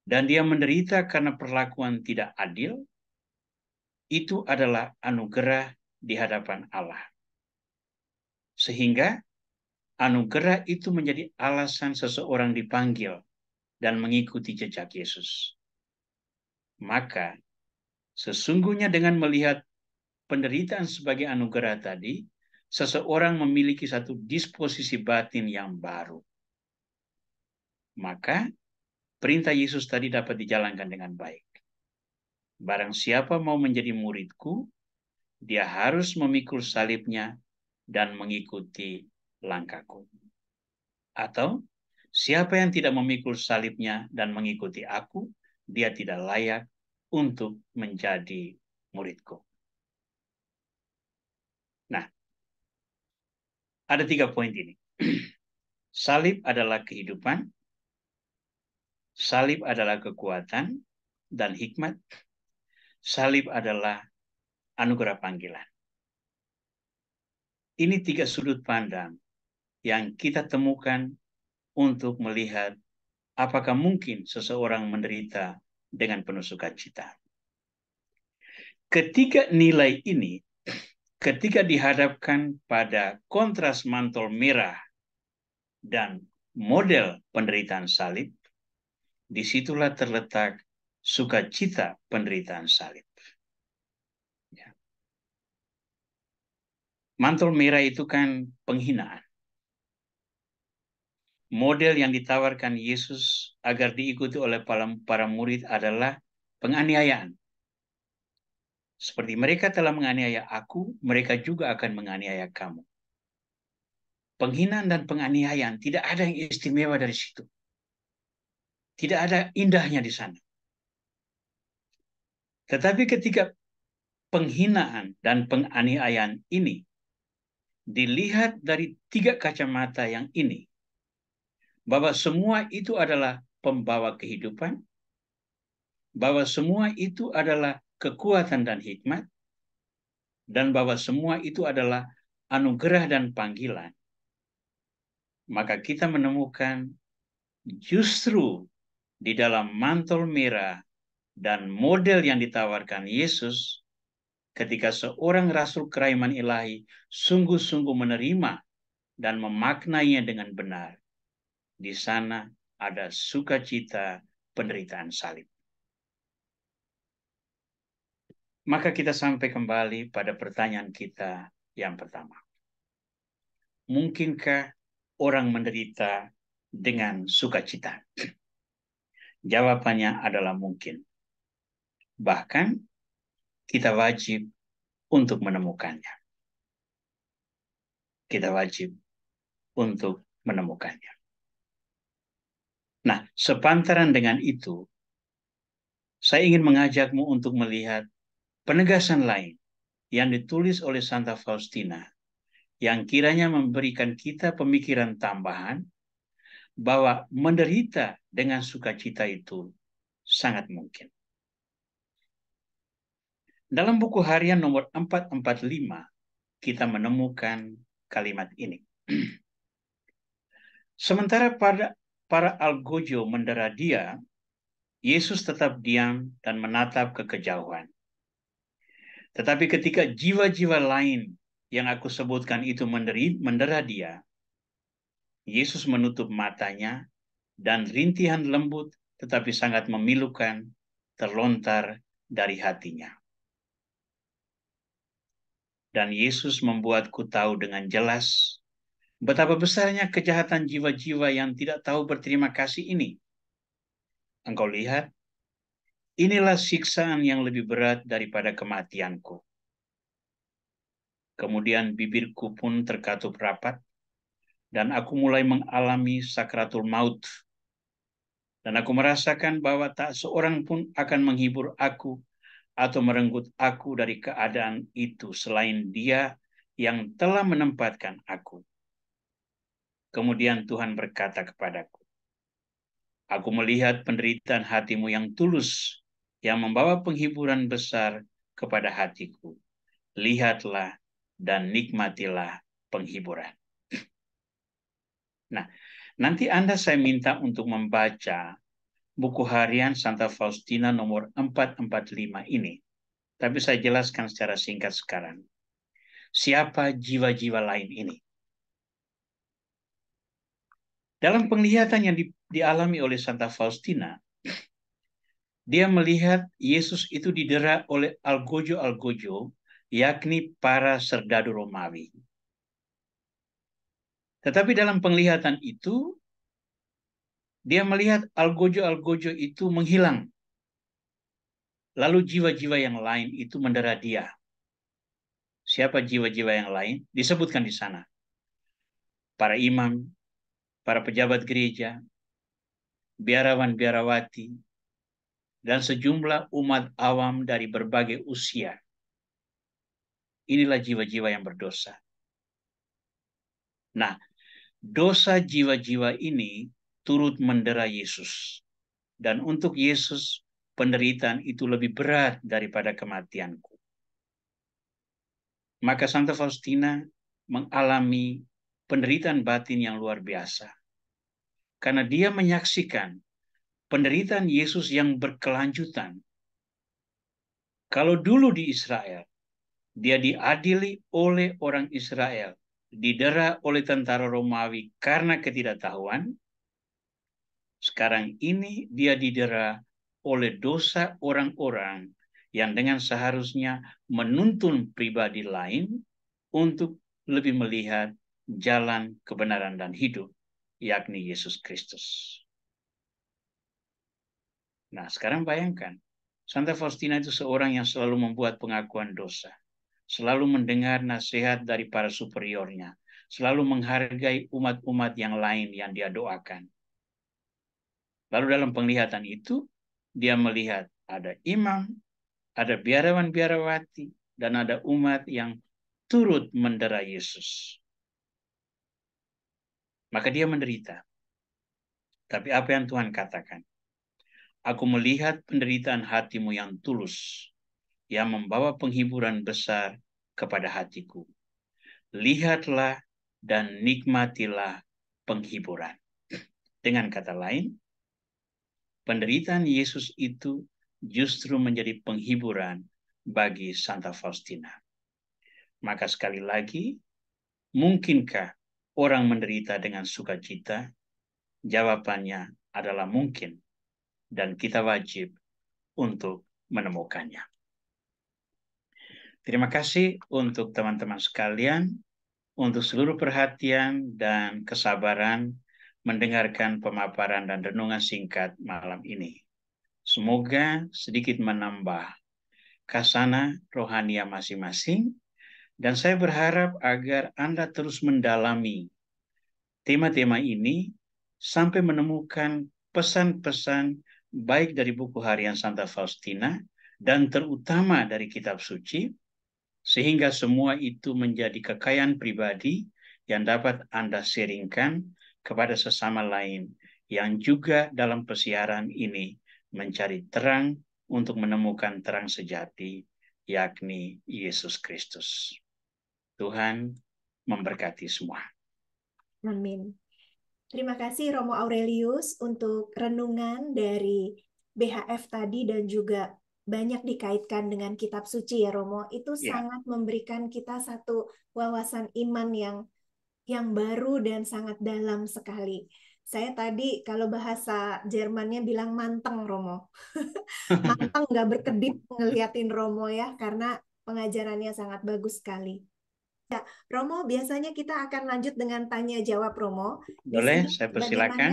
dan dia menderita karena perlakuan tidak adil, itu adalah anugerah di hadapan Allah. Sehingga anugerah itu menjadi alasan seseorang dipanggil dan mengikuti jejak Yesus. Maka, sesungguhnya dengan melihat penderitaan sebagai anugerah tadi, seseorang memiliki satu disposisi batin yang baru. Maka, perintah Yesus tadi dapat dijalankan dengan baik. Barang siapa mau menjadi muridku, dia harus memikul salibnya dan mengikuti langkahku. Atau, siapa yang tidak memikul salibnya dan mengikuti aku, dia tidak layak untuk menjadi muridku. Nah, ada 3 poin ini. Salib adalah kehidupan, salib adalah kekuatan dan hikmat, salib adalah anugerah panggilan. Ini 3 sudut pandang yang kita temukan untuk melihat apakah mungkin seseorang menderita dengan penuh sukacita. Ketiga nilai ini, ketika dihadapkan pada kontras mantel merah dan model penderitaan salib, disitulah terletak sukacita penderitaan salib. Ya. Mantel merah itu kan penghinaan. Model yang ditawarkan Yesus agar diikuti oleh para murid adalah penganiayaan. Seperti mereka telah menganiaya aku, mereka juga akan menganiaya kamu. Penghinaan dan penganiayaan tidak ada yang istimewa dari situ. Tidak ada indahnya di sana. Tetapi ketika penghinaan dan penganiayaan ini dilihat dari tiga kacamata yang ini, bahwa semua itu adalah pembawa kehidupan, bahwa semua itu adalah kekuatan dan hikmat, dan bahwa semua itu adalah anugerah dan panggilan, maka kita menemukan justru di dalam mantel merah dan model yang ditawarkan Yesus, ketika seorang rasul kerajaan ilahi sungguh-sungguh menerima dan memaknainya dengan benar, di sana ada sukacita penderitaan salib. Maka kita sampai kembali pada pertanyaan kita yang pertama. Mungkinkah orang menderita dengan sukacita? Jawabannya adalah mungkin. Bahkan kita wajib untuk menemukannya. Kita wajib untuk menemukannya. Nah, sepantaran dengan itu, saya ingin mengajakmu untuk melihat penegasan lain yang ditulis oleh Santa Faustina, yang kiranya memberikan kita pemikiran tambahan bahwa menderita dengan sukacita itu sangat mungkin. Dalam buku harian nomor 445, kita menemukan kalimat ini. Sementara para algojo mendera dia, Yesus tetap diam dan menatap ke kejauhan. Tetapi ketika jiwa-jiwa lain yang aku sebutkan itu mendera dia, Yesus menutup matanya dan rintihan lembut tetapi sangat memilukan terlontar dari hatinya. Dan Yesus membuatku tahu dengan jelas betapa besarnya kejahatan jiwa-jiwa yang tidak tahu berterima kasih ini. Engkau lihat, inilah siksaan yang lebih berat daripada kematianku. Kemudian bibirku pun terkatup rapat, dan aku mulai mengalami sakratul maut. Dan aku merasakan bahwa tak seorang pun akan menghibur aku atau merenggut aku dari keadaan itu selain Dia yang telah menempatkan aku. Kemudian Tuhan berkata kepadaku, aku melihat penderitaan hatimu yang tulus, yang membawa penghiburan besar kepada hatiku. Lihatlah dan nikmatilah penghiburan. Nah, nanti saya minta untuk membaca buku harian Santa Faustina nomor 445 ini. Tapi saya jelaskan secara singkat sekarang. Siapa jiwa-jiwa lain ini? Dalam penglihatan yang dialami oleh Santa Faustina, dia melihat Yesus itu didera oleh algojo-algojo, yakni para serdadu Romawi. Tetapi dalam penglihatan itu, dia melihat algojo-algojo itu menghilang. Lalu jiwa-jiwa yang lain itu mendera dia. Siapa jiwa-jiwa yang lain? Disebutkan di sana. Para imam, para pejabat gereja, biarawan-biarawati, dan sejumlah umat awam dari berbagai usia. Inilah jiwa-jiwa yang berdosa. Nah, dosa jiwa-jiwa ini turut mendera Yesus. Dan untuk Yesus, penderitaan itu lebih berat daripada kematianku. Maka Santa Faustina mengalami penderitaan batin yang luar biasa. Karena dia menyaksikan penderitaan Yesus yang berkelanjutan. Kalau dulu di Israel, dia diadili oleh orang Israel, didera oleh tentara Romawi karena ketidaktahuan. Sekarang ini dia didera oleh dosa orang-orang yang dengan seharusnya menuntun pribadi lain untuk lebih melihat jalan kebenaran dan hidup, yakni Yesus Kristus. Nah, sekarang bayangkan, Santa Faustina itu seorang yang selalu membuat pengakuan dosa, selalu mendengar nasihat dari para superiornya, selalu menghargai umat-umat yang lain yang dia doakan. Lalu dalam penglihatan itu, dia melihat ada imam, ada biarawan-biarawati, dan ada umat yang turut mendera Yesus. Maka dia menderita. Tapi apa yang Tuhan katakan? Aku melihat penderitaan hatimu yang tulus, yang membawa penghiburan besar kepada hatiku. Lihatlah dan nikmatilah penghiburan. Dengan kata lain, penderitaan Yesus itu justru menjadi penghiburan bagi Santa Faustina. Maka sekali lagi, mungkinkah orang menderita dengan sukacita? Jawabannya adalah mungkin, dan kita wajib untuk menemukannya. Terima kasih untuk teman-teman sekalian, untuk seluruh perhatian dan kesabaran mendengarkan pemaparan dan renungan singkat malam ini. Semoga sedikit menambah khasana rohania masing-masing, dan saya berharap agar Anda terus mendalami tema-tema ini sampai menemukan pesan-pesan baik dari buku harian Santa Faustina dan terutama dari kitab suci, sehingga semua itu menjadi kekayaan pribadi yang dapat Anda sharingkan kepada sesama lain yang juga dalam pesiaran ini mencari terang untuk menemukan terang sejati, yakni Yesus Kristus. Tuhan memberkati semua. Amin. Terima kasih Romo Aurelius untuk renungan dari BHF tadi dan juga banyak dikaitkan dengan kitab suci ya Romo. Itu Ya. sangat memberikan kita satu wawasan iman yang baru dan sangat dalam sekali. Saya tadi kalau bahasa Jermannya bilang manteng Romo. Manteng nggak berkedip ngeliatin Romo ya karena pengajarannya sangat bagus sekali. Ya, Romo, biasanya kita akan lanjut dengan tanya jawab Romo. Di Boleh, sini saya persilakan.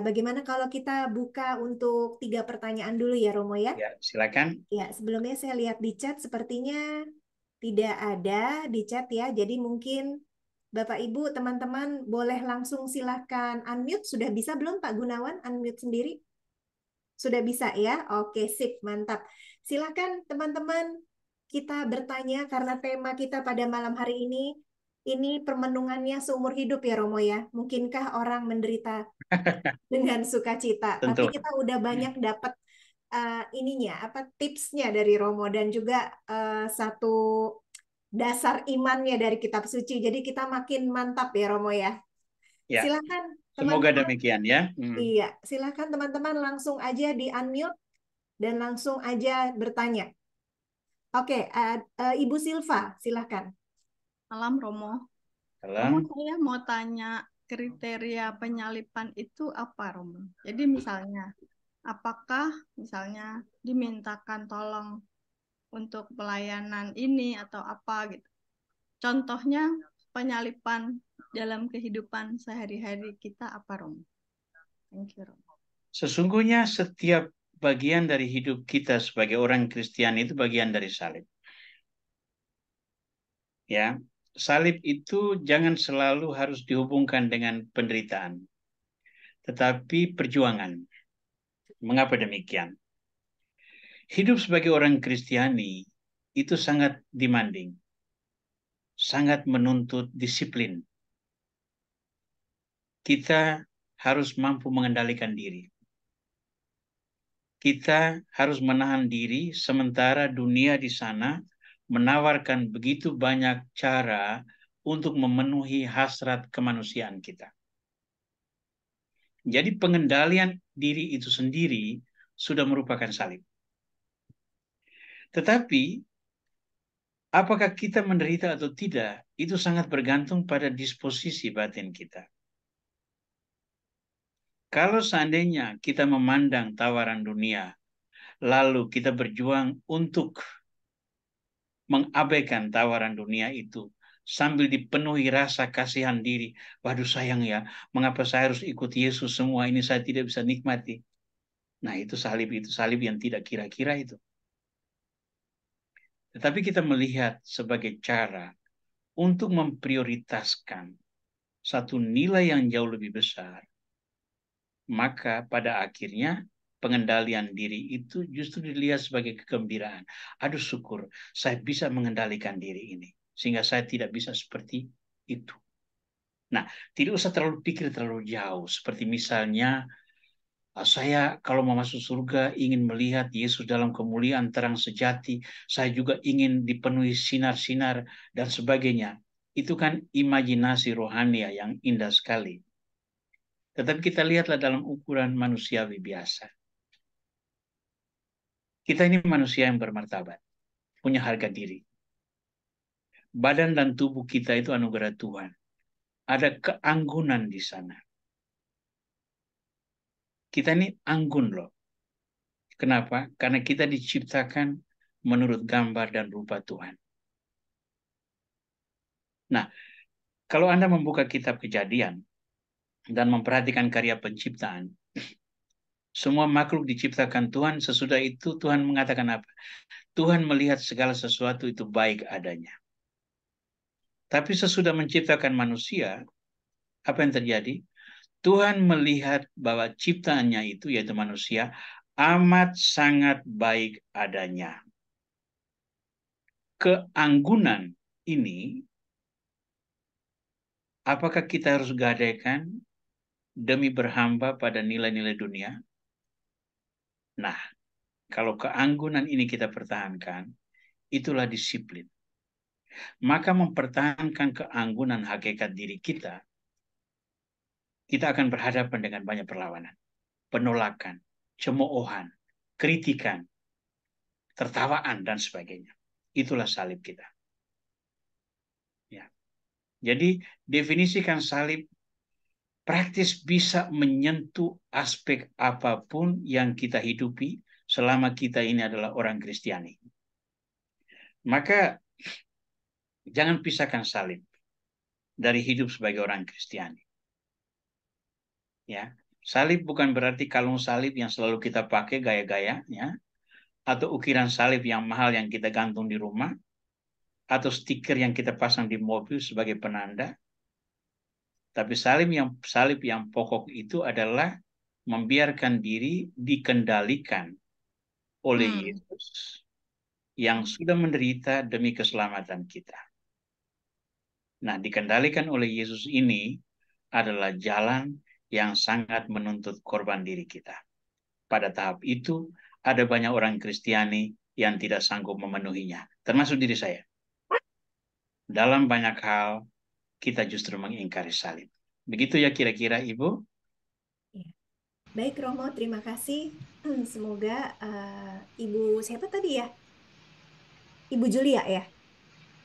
bagaimana kalau kita buka untuk 3 pertanyaan dulu ya Romo ya? Ya, silakan. Ya, sebelumnya saya lihat di chat sepertinya tidak ada di chat ya. Jadi mungkin Bapak Ibu, teman-teman boleh langsung silahkan unmute. Sudah bisa belum Pak Gunawan unmute sendiri? Sudah bisa ya? Oke, sip, mantap. Silakan teman-teman kita bertanya karena tema kita pada malam hari ini permenungannya seumur hidup ya Romo ya. Mungkinkah orang menderita dengan sukacita? Tapi Tentu. kita udah banyak dapat tipsnya dari Romo dan juga satu dasar imannya dari kitab suci. Jadi kita makin mantap ya Romo ya. Ya, Silakan semoga teman-teman. demikian ya. Iya, silakan teman-teman langsung aja di unmute dan langsung aja bertanya. Oke, Ibu Silva, silakan. Malam Romo. Romo, Salam. saya mau tanya kriteria penyalipan itu apa Romo? Jadi misalnya, apakah misalnya dimintakan tolong untuk pelayanan ini atau apa gitu? Contohnya penyalipan dalam kehidupan sehari-hari kita apa Romo? Thank you Romo. Sesungguhnya setiap bagian dari hidup kita sebagai orang Kristen itu bagian dari salib. Ya, salib itu jangan selalu harus dihubungkan dengan penderitaan, tetapi perjuangan. Mengapa demikian? Hidup sebagai orang Kristiani itu sangat demanding, sangat menuntut disiplin. Kita harus mampu mengendalikan diri. Kita harus menahan diri sementara dunia di sana menawarkan begitu banyak cara untuk memenuhi hasrat kemanusiaan kita. Jadi pengendalian diri itu sendiri sudah merupakan salib. Tetapi apakah kita menderita atau tidak, itu sangat bergantung pada disposisi batin kita. Kalau seandainya kita memandang tawaran dunia, lalu kita berjuang untuk mengabaikan tawaran dunia itu, sambil dipenuhi rasa kasihan diri, waduh sayang ya, mengapa saya harus ikut Yesus, semua ini saya tidak bisa nikmati. Nah itu salib yang tidak kira-kira itu. Tetapi kita melihat sebagai cara untuk memprioritaskan satu nilai yang jauh lebih besar, maka pada akhirnya pengendalian diri itu justru dilihat sebagai kegembiraan. Aduh syukur, saya bisa mengendalikan diri ini, sehingga saya tidak bisa seperti itu. Nah, tidak usah terlalu pikir terlalu jauh, seperti misalnya, saya kalau mau masuk surga ingin melihat Yesus dalam kemuliaan terang sejati, saya juga ingin dipenuhi sinar-sinar dan sebagainya. Itu kan imajinasi rohania yang indah sekali. Tetapi kita lihatlah dalam ukuran manusiawi biasa. Kita ini manusia yang bermartabat, punya harga diri. Badan dan tubuh kita itu anugerah Tuhan. Ada keanggunan di sana. Kita ini anggun loh. Kenapa? Karena kita diciptakan menurut gambar dan rupa Tuhan. Nah, kalau Anda membuka kitab Kejadian dan memperhatikan karya penciptaan, semua makhluk diciptakan Tuhan, sesudah itu Tuhan mengatakan apa? Tuhan melihat segala sesuatu itu baik adanya. Tapi sesudah menciptakan manusia, apa yang terjadi? Tuhan melihat bahwa ciptaannya itu, yaitu manusia, amat sangat baik adanya. Keanggunan ini, apakah kita harus gadaikan demi berhamba pada nilai-nilai dunia? Nah, kalau keanggunan ini kita pertahankan, itulah disiplin. Maka mempertahankan keanggunan hakikat diri kita, kita akan berhadapan dengan banyak perlawanan, penolakan, cemoohan, kritikan, tertawaan, dan sebagainya. Itulah salib kita. Ya. Jadi definisikan salib praktis bisa menyentuh aspek apapun yang kita hidupi selama kita ini adalah orang Kristiani. Maka jangan pisahkan salib dari hidup sebagai orang Kristiani. Ya, salib bukan berarti kalung salib yang selalu kita pakai gaya-gaya, ya, atau ukiran salib yang mahal yang kita gantung di rumah, atau stiker yang kita pasang di mobil sebagai penanda. Tapi salib yang pokok itu adalah membiarkan diri dikendalikan oleh Yesus yang sudah menderita demi keselamatan kita. Nah, dikendalikan oleh Yesus ini adalah jalan yang sangat menuntut korban diri kita. Pada tahap itu, ada banyak orang Kristiani yang tidak sanggup memenuhinya, termasuk diri saya. Dalam banyak hal, kita justru mengingkari salib. Begitu ya kira-kira, Ibu? Baik, Romo, terima kasih. Semoga Ibu siapa tadi ya? Ibu Julia ya?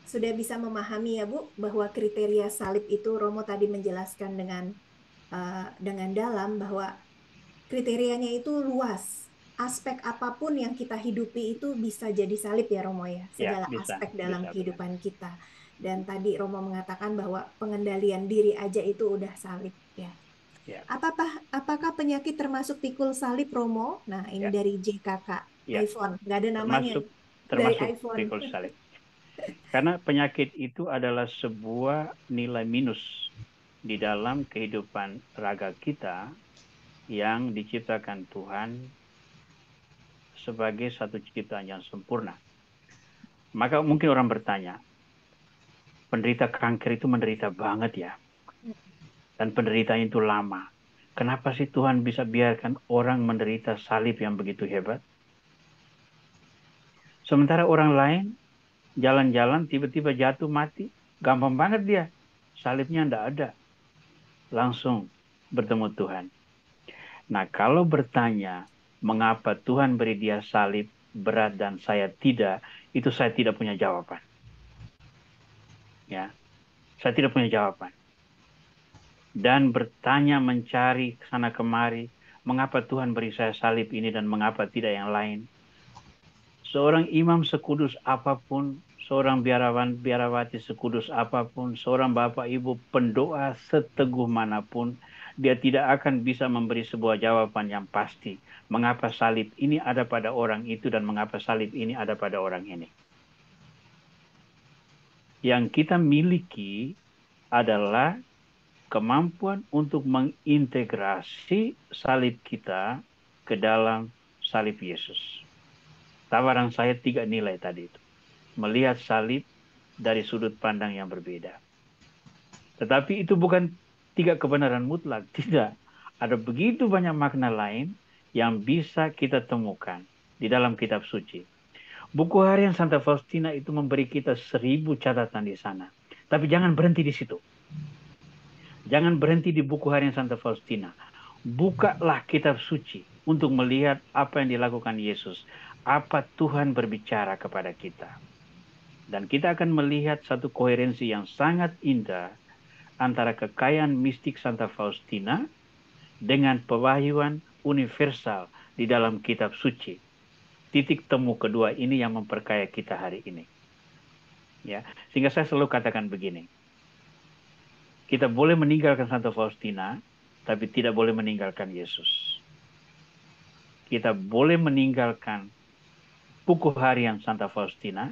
Sudah bisa memahami ya Bu, bahwa kriteria salib itu Romo tadi menjelaskan dengan dalam bahwa kriterianya itu luas. Aspek apapun yang kita hidupi itu bisa jadi salib ya Romo ya, Ya, segala bisa. aspek dalam Bisa, kehidupan kita. Dan tadi Romo mengatakan bahwa pengendalian diri aja itu udah salib ya. Ya. Apakah penyakit termasuk pikul salib Romo? Nah, ini Ya. dari JKK Ya. iPhone, nggak ada namanya dari Termasuk iPhone. pikul salib. Karena penyakit itu adalah sebuah nilai minus di dalam kehidupan raga kita yang diciptakan Tuhan sebagai satu ciptaan yang sempurna. Maka mungkin orang bertanya, penderita kanker itu menderita banget ya, dan penderitaan itu lama. Kenapa sih Tuhan bisa biarkan orang menderita salib yang begitu hebat? Sementara orang lain jalan-jalan tiba-tiba jatuh mati, gampang banget dia. Salibnya tidak ada. Langsung bertemu Tuhan. Nah, kalau bertanya mengapa Tuhan beri dia salib, berat dan saya tidak, itu saya tidak punya jawaban. Ya, saya tidak punya jawaban. Dan bertanya, mencari sana kemari, mengapa Tuhan beri saya salib ini dan mengapa tidak yang lain? Seorang imam sekudus apapun, seorang biarawati sekudus apapun, seorang bapak ibu pendoa seteguh manapun, dia tidak akan bisa memberi sebuah jawaban yang pasti. Mengapa salib ini ada pada orang itu dan mengapa salib ini ada pada orang ini. Yang kita miliki adalah kemampuan untuk mengintegrasi salib kita ke dalam salib Yesus. Tawaran saya 3 nilai tadi itu. Melihat salib dari sudut pandang yang berbeda. Tetapi itu bukan 3 kebenaran mutlak. Tidak. Ada begitu banyak makna lain yang bisa kita temukan di dalam kitab suci. Buku harian Santa Faustina itu memberi kita 1000 catatan di sana. Tapi jangan berhenti di situ. Jangan berhenti di buku harian Santa Faustina. Bukalah kitab suci untuk melihat apa yang dilakukan Yesus. Apa Tuhan berbicara kepada kita. Dan kita akan melihat satu koherensi yang sangat indah antara kekayaan mistik Santa Faustina dengan pewahyuan universal di dalam kitab suci. Titik temu kedua ini yang memperkaya kita hari ini. Ya, sehingga saya selalu katakan begini. Kita boleh meninggalkan Santa Faustina, tapi tidak boleh meninggalkan Yesus. Kita boleh meninggalkan buku harian Santa Faustina,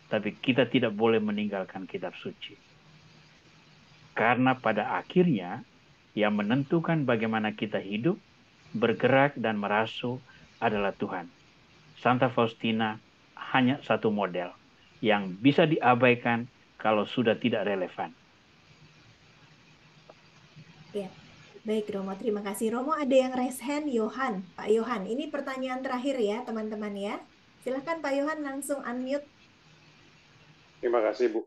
tapi kita tidak boleh meninggalkan kitab suci. Karena pada akhirnya, yang menentukan bagaimana kita hidup, bergerak, dan merasuk adalah Tuhan. Santa Faustina hanya satu model yang bisa diabaikan kalau sudah tidak relevan. Ya, baik Romo, terima kasih. Romo ada yang raise hand, Yohan. Pak Yohan, ini pertanyaan terakhir ya teman-teman ya. Silahkan Pak Yohan langsung unmute. Terima kasih, Bu.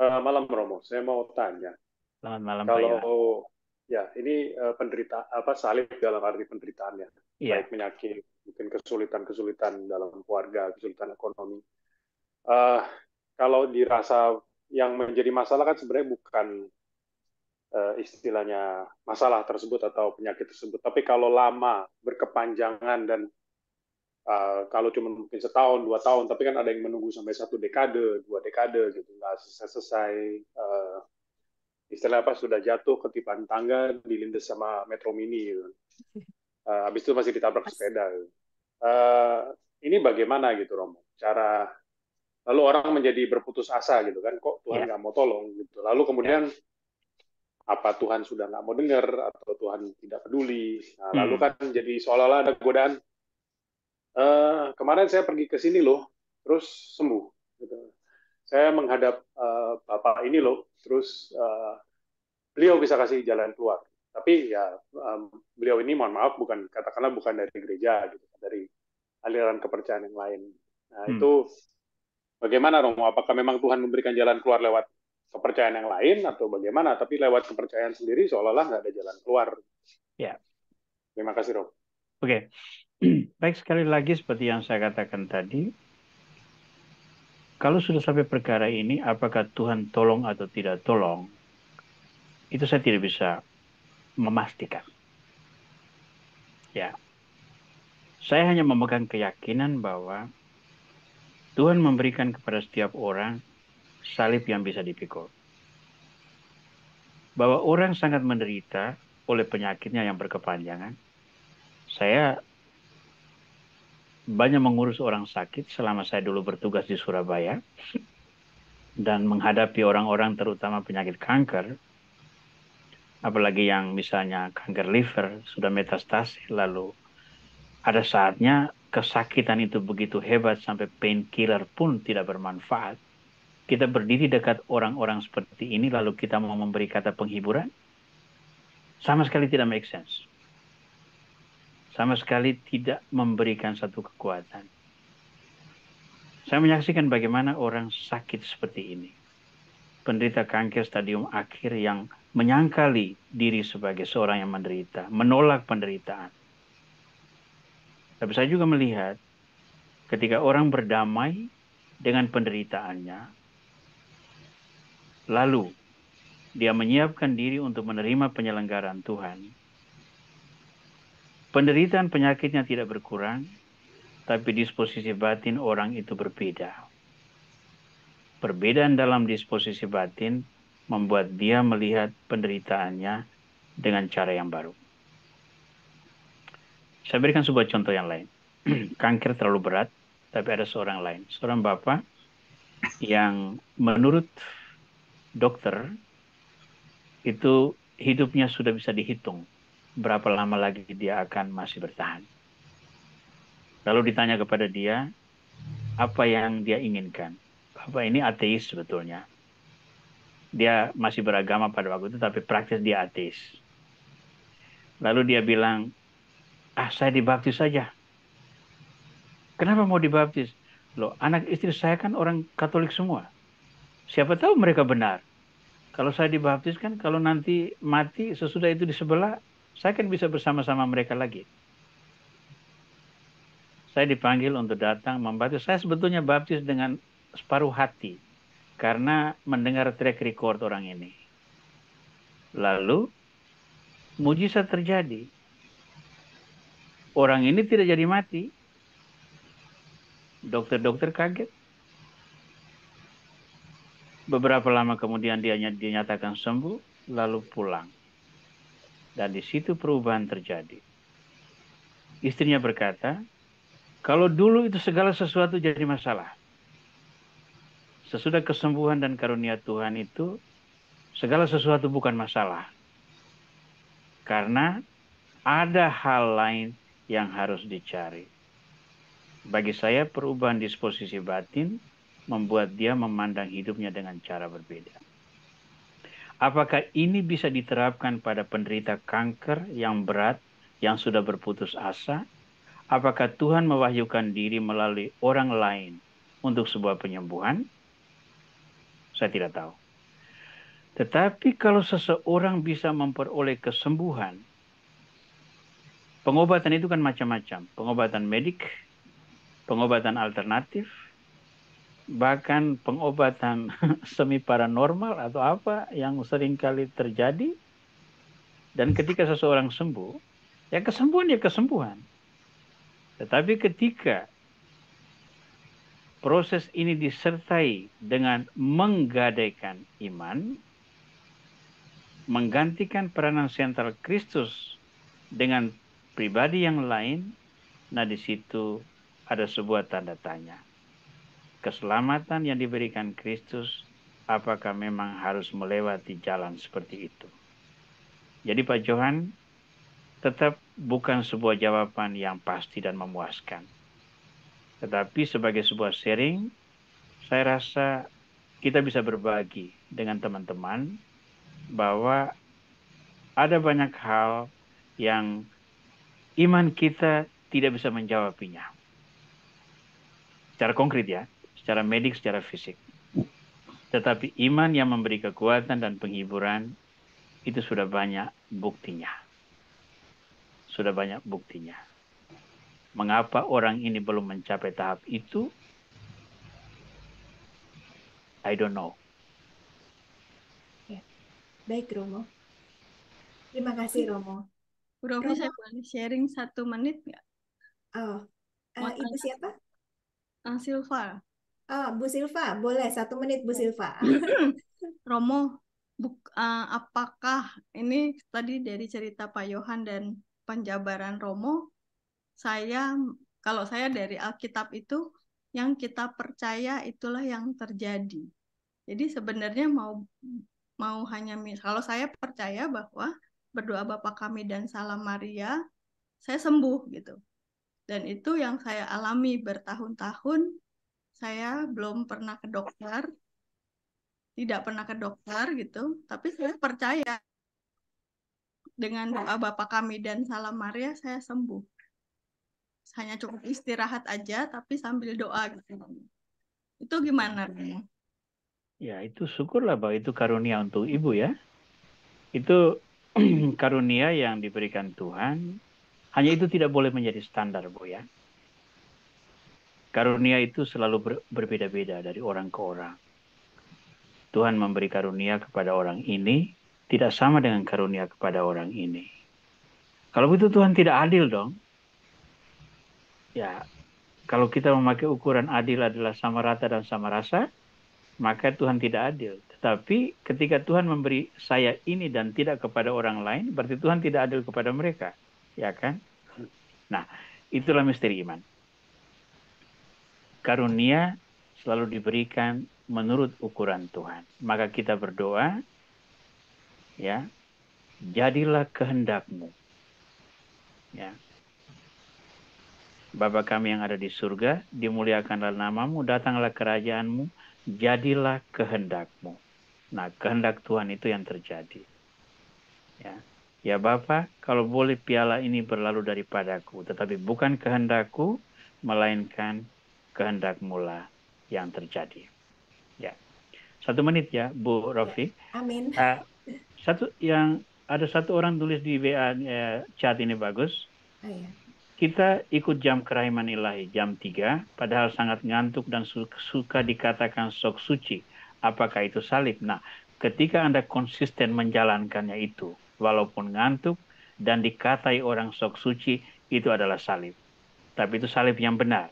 Malam, Romo. Saya mau tanya. Selamat malam, Pak Kalau Yohan. ya ini penderita salib dalam arti penderitaannya, Iya. baik penyakit, mungkin kesulitan dalam keluarga, kesulitan ekonomi. Eh, Kalau dirasa yang menjadi masalah kan sebenarnya bukan istilahnya masalah tersebut atau penyakit tersebut, tapi kalau lama berkepanjangan dan kalau cuma mungkin setahun, 2 tahun, tapi kan ada yang menunggu sampai 1 dekade, 2 dekade gitu, nggak selesai. Istilah apa, sudah jatuh ketipan tangga dilindas sama Metro Mini gitu. Habis itu masih ditabrak sepeda gitu. Ini bagaimana gitu, Romo, cara lalu orang menjadi berputus asa gitu kan, kok Tuhan nggak mau tolong gitu, lalu kemudian apa Tuhan sudah nggak mau dengar atau Tuhan tidak peduli. Nah, lalu kan jadi seolah-olah ada godaan, kemarin saya pergi ke sini loh terus sembuh gitu. Saya menghadap Bapak ini loh terus beliau bisa kasih jalan keluar. Tapi ya beliau ini mohon maaf katakanlah bukan dari gereja gitu, dari aliran kepercayaan yang lain. Nah, itu bagaimana, Romo? Apakah memang Tuhan memberikan jalan keluar lewat kepercayaan yang lain atau bagaimana? Tapi lewat kepercayaan sendiri seolah-olah nggak ada jalan keluar. Ya. Terima kasih, Romo. Oke. Baik, sekali lagi seperti yang saya katakan tadi, kalau sudah sampai perkara ini, apakah Tuhan tolong atau tidak tolong, itu saya tidak bisa memastikan. Ya, saya hanya memegang keyakinan bahwa Tuhan memberikan kepada setiap orang salib yang bisa dipikul. Bahwa orang sangat menderita oleh penyakitnya yang berkepanjangan. Saya banyak mengurus orang sakit selama saya dulu bertugas di Surabaya dan menghadapi orang-orang terutama penyakit kanker, apalagi yang misalnya kanker liver sudah metastasis, lalu ada saatnya kesakitan itu begitu hebat sampai painkiller pun tidak bermanfaat. Kita berdiri dekat orang-orang seperti ini lalu kita mau memberi kata penghiburan, sama sekali tidak make sense. Sama sekali tidak memberikan satu kekuatan. Saya menyaksikan bagaimana orang sakit seperti ini, penderita kanker stadium akhir yang menyangkali diri sebagai seorang yang menderita, menolak penderitaan. Tapi saya juga melihat ketika orang berdamai dengan penderitaannya, lalu dia menyiapkan diri untuk menerima penyelenggaraan Tuhan, penderitaan penyakitnya tidak berkurang, tapi disposisi batin orang itu berbeda. Perbedaan dalam disposisi batin membuat dia melihat penderitaannya dengan cara yang baru. Saya berikan sebuah contoh yang lain. Kanker terlalu berat, tapi ada seorang lain. Seorang bapak yang menurut dokter itu hidupnya sudah bisa dihitung. Berapa lama lagi dia akan masih bertahan. Lalu ditanya kepada dia, apa yang dia inginkan. Bapak ini ateis sebetulnya. Dia masih beragama pada waktu itu, tapi praktis dia ateis. Lalu dia bilang, saya dibaptis saja. Kenapa mau dibaptis? Loh, anak istri saya kan orang Katolik semua. Siapa tahu mereka benar. Kalau saya dibaptis kan, kalau nanti mati sesudah itu di sebelah, saya kan bisa bersama-sama mereka lagi. Saya dipanggil untuk datang membaptis. Saya sebetulnya baptis dengan separuh hati. Karena mendengar track record orang ini. Lalu, mujizat terjadi. Orang ini tidak jadi mati. Dokter-dokter kaget. Beberapa lama kemudian dia dinyatakan sembuh, lalu pulang. Dan di situ perubahan terjadi. Istrinya berkata, kalau dulu itu segala sesuatu jadi masalah. Sesudah kesembuhan dan karunia Tuhan itu, segala sesuatu bukan masalah. Karena ada hal lain yang harus dicari. Bagi saya, perubahan disposisi batin membuat dia memandang hidupnya dengan cara berbeda. Apakah ini bisa diterapkan pada penderita kanker yang berat, yang sudah berputus asa? Apakah Tuhan mewahyukan diri melalui orang lain untuk sebuah penyembuhan? Saya tidak tahu. Tetapi kalau seseorang bisa memperoleh kesembuhan, pengobatan itu kan macam-macam. Pengobatan medik, pengobatan alternatif, bahkan pengobatan semi paranormal atau apa yang seringkali terjadi. Dan ketika seseorang sembuh, ya kesembuhan ya kesembuhan. Tetapi ketika proses ini disertai dengan menggadaikan iman, menggantikan peranan sentral Kristus dengan pribadi yang lain, nah di situ ada sebuah tanda tanya. Keselamatan yang diberikan Kristus, apakah memang harus melewati jalan seperti itu? Jadi Pak Johan, tetap bukan sebuah jawaban yang pasti dan memuaskan. Tetapi sebagai sebuah sharing, saya rasa kita bisa berbagi dengan teman-teman bahwa ada banyak hal yang iman kita tidak bisa menjawabinya. Secara konkret ya, secara medik, secara fisik. Tetapi iman yang memberi kekuatan dan penghiburan, itu sudah banyak buktinya. Sudah banyak buktinya. Mengapa orang ini belum mencapai tahap itu? I don't know. Ya. Baik, Romo. Terima kasih, Romo. Bu Rofi, saya boleh sharing 1 menit nggak? Oh, Mau Ibu tanya siapa? Silva. Oh, Bu Silva. Boleh 1 menit, Bu Silva. Romo, apakah ini tadi dari cerita Pak Yohan dan penjabaran Romo, kalau saya dari Alkitab itu, yang kita percaya itulah yang terjadi. Jadi sebenarnya mau hanya kalau saya percaya bahwa berdoa Bapa Kami dan Salam Maria, saya sembuh gitu. Dan itu yang saya alami bertahun-tahun. Saya belum pernah ke dokter, tidak pernah ke dokter gitu, tapi saya percaya dengan doa Bapa Kami dan Salam Maria saya sembuh. Hanya cukup istirahat aja, tapi sambil doa gitu. Itu gimana? Ya, itu syukurlah bahwa itu karunia untuk Ibu ya. Itu karunia yang diberikan Tuhan. Hanya itu tidak boleh menjadi standar, Bu ya. Karunia itu selalu berbeda-beda dari orang ke orang. Tuhan memberi karunia kepada orang ini tidak sama dengan karunia kepada orang ini. Kalau begitu Tuhan tidak adil dong. Ya, kalau kita memakai ukuran adil adalah sama rata dan sama rasa, maka Tuhan tidak adil. Tetapi ketika Tuhan memberi saya ini dan tidak kepada orang lain, berarti Tuhan tidak adil kepada mereka. Ya kan? Nah, itulah misteri iman. Karunia selalu diberikan menurut ukuran Tuhan. Maka kita berdoa, ya, jadilah kehendak-Mu. Ya. Bapa kami yang ada di surga, dimuliakanlah nama-Mu, datanglah kerajaan-Mu, jadilah kehendak-Mu. Nah, kehendak Tuhan itu yang terjadi. Ya, ya Bapa, kalau boleh piala ini berlalu daripadaku, tetapi bukan kehendakku, melainkan kehendak-Mu lah yang terjadi. Ya, 1 menit ya, Bu Ya, Rofi. amin. Ada satu orang tulis di WA chat ini bagus. Oh, ya. Kita ikut jam kerahiman ilahi jam 3, padahal sangat ngantuk dan suka dikatakan sok suci. Apakah itu salib? Nah, ketika Anda konsisten menjalankannya itu, walaupun ngantuk dan dikatai orang sok suci, itu adalah salib. Tapi itu salib yang benar,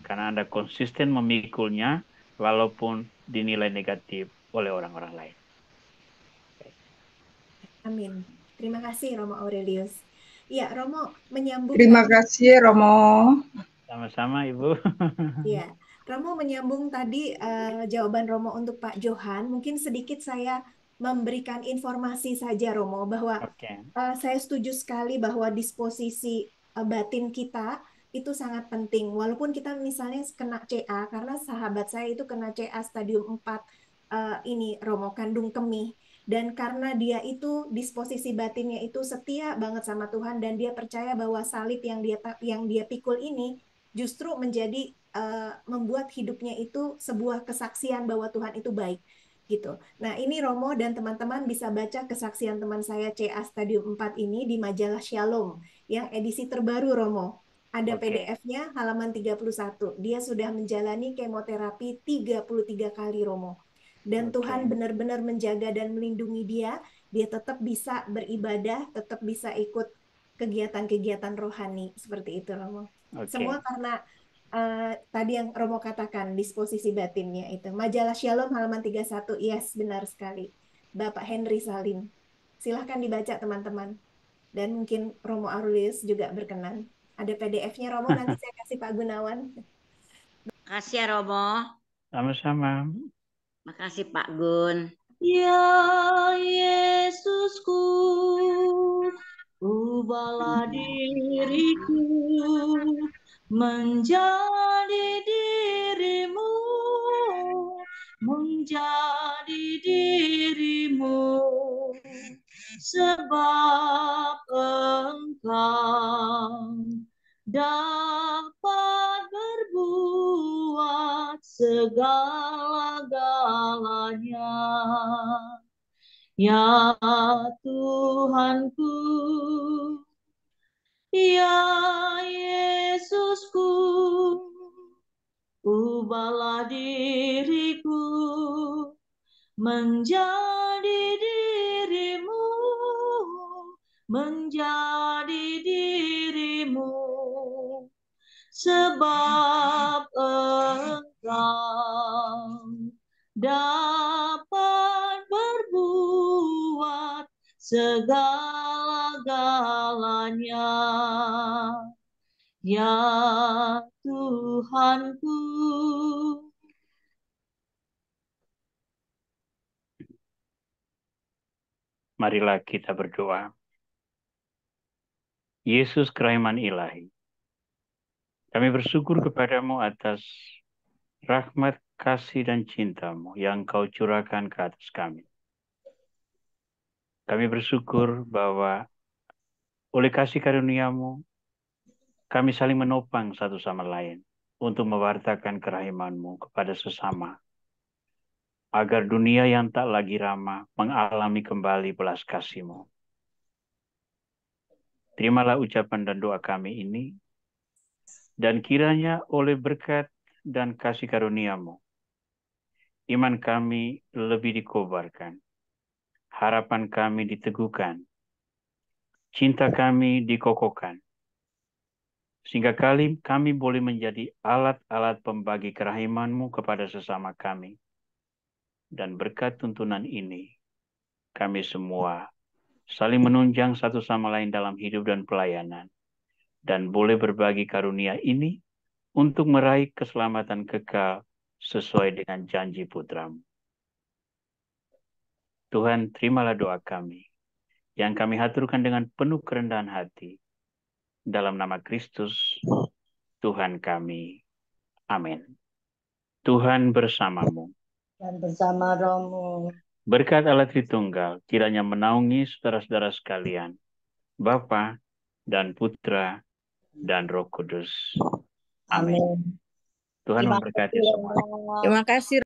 karena Anda konsisten memikulnya, walaupun dinilai negatif oleh orang-orang lain. Amin. Terima kasih Romo Aurelius. Iya, Romo menyambung Terima tadi. kasih Romo. Sama-sama Ibu. Iya, Romo menyambung tadi jawaban Romo untuk Pak Johan. Mungkin sedikit saya memberikan informasi saja Romo bahwa Oke. saya setuju sekali bahwa disposisi batin kita itu sangat penting. Walaupun kita misalnya kena CA, karena sahabat saya itu kena CA stadium 4 ini Romo, kandung kemih. Dan karena dia itu disposisi batinnya itu setia banget sama Tuhan dan dia percaya bahwa salib yang dia pikul ini justru menjadi membuat hidupnya itu sebuah kesaksian bahwa Tuhan itu baik gitu. Nah, ini Romo dan teman-teman bisa baca kesaksian teman saya CA Stadium 4 ini di majalah Shalom yang edisi terbaru Romo. Ada Oke. PDF-nya halaman 31. Dia sudah menjalani kemoterapi 33 kali Romo. Dan Oke. Tuhan benar-benar menjaga dan melindungi dia. Dia tetap bisa beribadah, tetap bisa ikut kegiatan-kegiatan rohani seperti itu Romo. Oke. Semua karena tadi yang Romo katakan, disposisi batinnya itu. Majalah Shalom halaman 31, yes, benar sekali. Bapak Henry Salim. Silahkan dibaca teman-teman. Dan mungkin Romo Aurelius juga berkenan. Ada PDF-nya Romo, nanti saya kasih Pak Gunawan. Makasih ya Romo. Sama-sama. Makasih Pak Gun. Ya Yesusku, ubahlah diriku menjadi dirimu, menjadi dirimu, sebab Engkau dapat berbuat segala-galanya. Ya Tuhanku, ya Yesusku, ubahlah diriku menjadi dirimu, menjadi dirimu, sebab Engkau dapat berbuat segala-galanya. Ya Tuhanku. Marilah kita berdoa. Yesus kerahiman ilahi, kami bersyukur kepadamu atas rahmat, kasih, dan cintamu yang kau curahkan ke atas kami. Kami bersyukur bahwa oleh kasih karuniamu, kami saling menopang satu sama lain untuk mewartakan kerahimanmu kepada sesama, agar dunia yang tak lagi ramah mengalami kembali belas kasih-Mu. Terimalah ucapan dan doa kami ini Dan kiranya oleh berkat dan kasih karunia-Mu, iman kami lebih dikobarkan, harapan kami diteguhkan, cinta kami dikokohkan, sehingga kami boleh menjadi alat-alat pembagi kerahiman-Mu kepada sesama kami. Dan berkat tuntunan ini, kami semua saling menunjang satu sama lain dalam hidup dan pelayanan, dan boleh berbagi karunia ini untuk meraih keselamatan kekal sesuai dengan janji Putra-Mu. Tuhan, terimalah doa kami, yang kami haturkan dengan penuh kerendahan hati, dalam nama Kristus, Tuhan kami. Amin. Tuhan bersamamu. Dan bersama rohmu. Berkat Allah Tritunggal kiranya menaungi saudara-saudara sekalian, Bapa dan Putra dan Roh Kudus. Amin. Amin. Tuhan Terima memberkati kasih, semua. Romo. Terima kasih.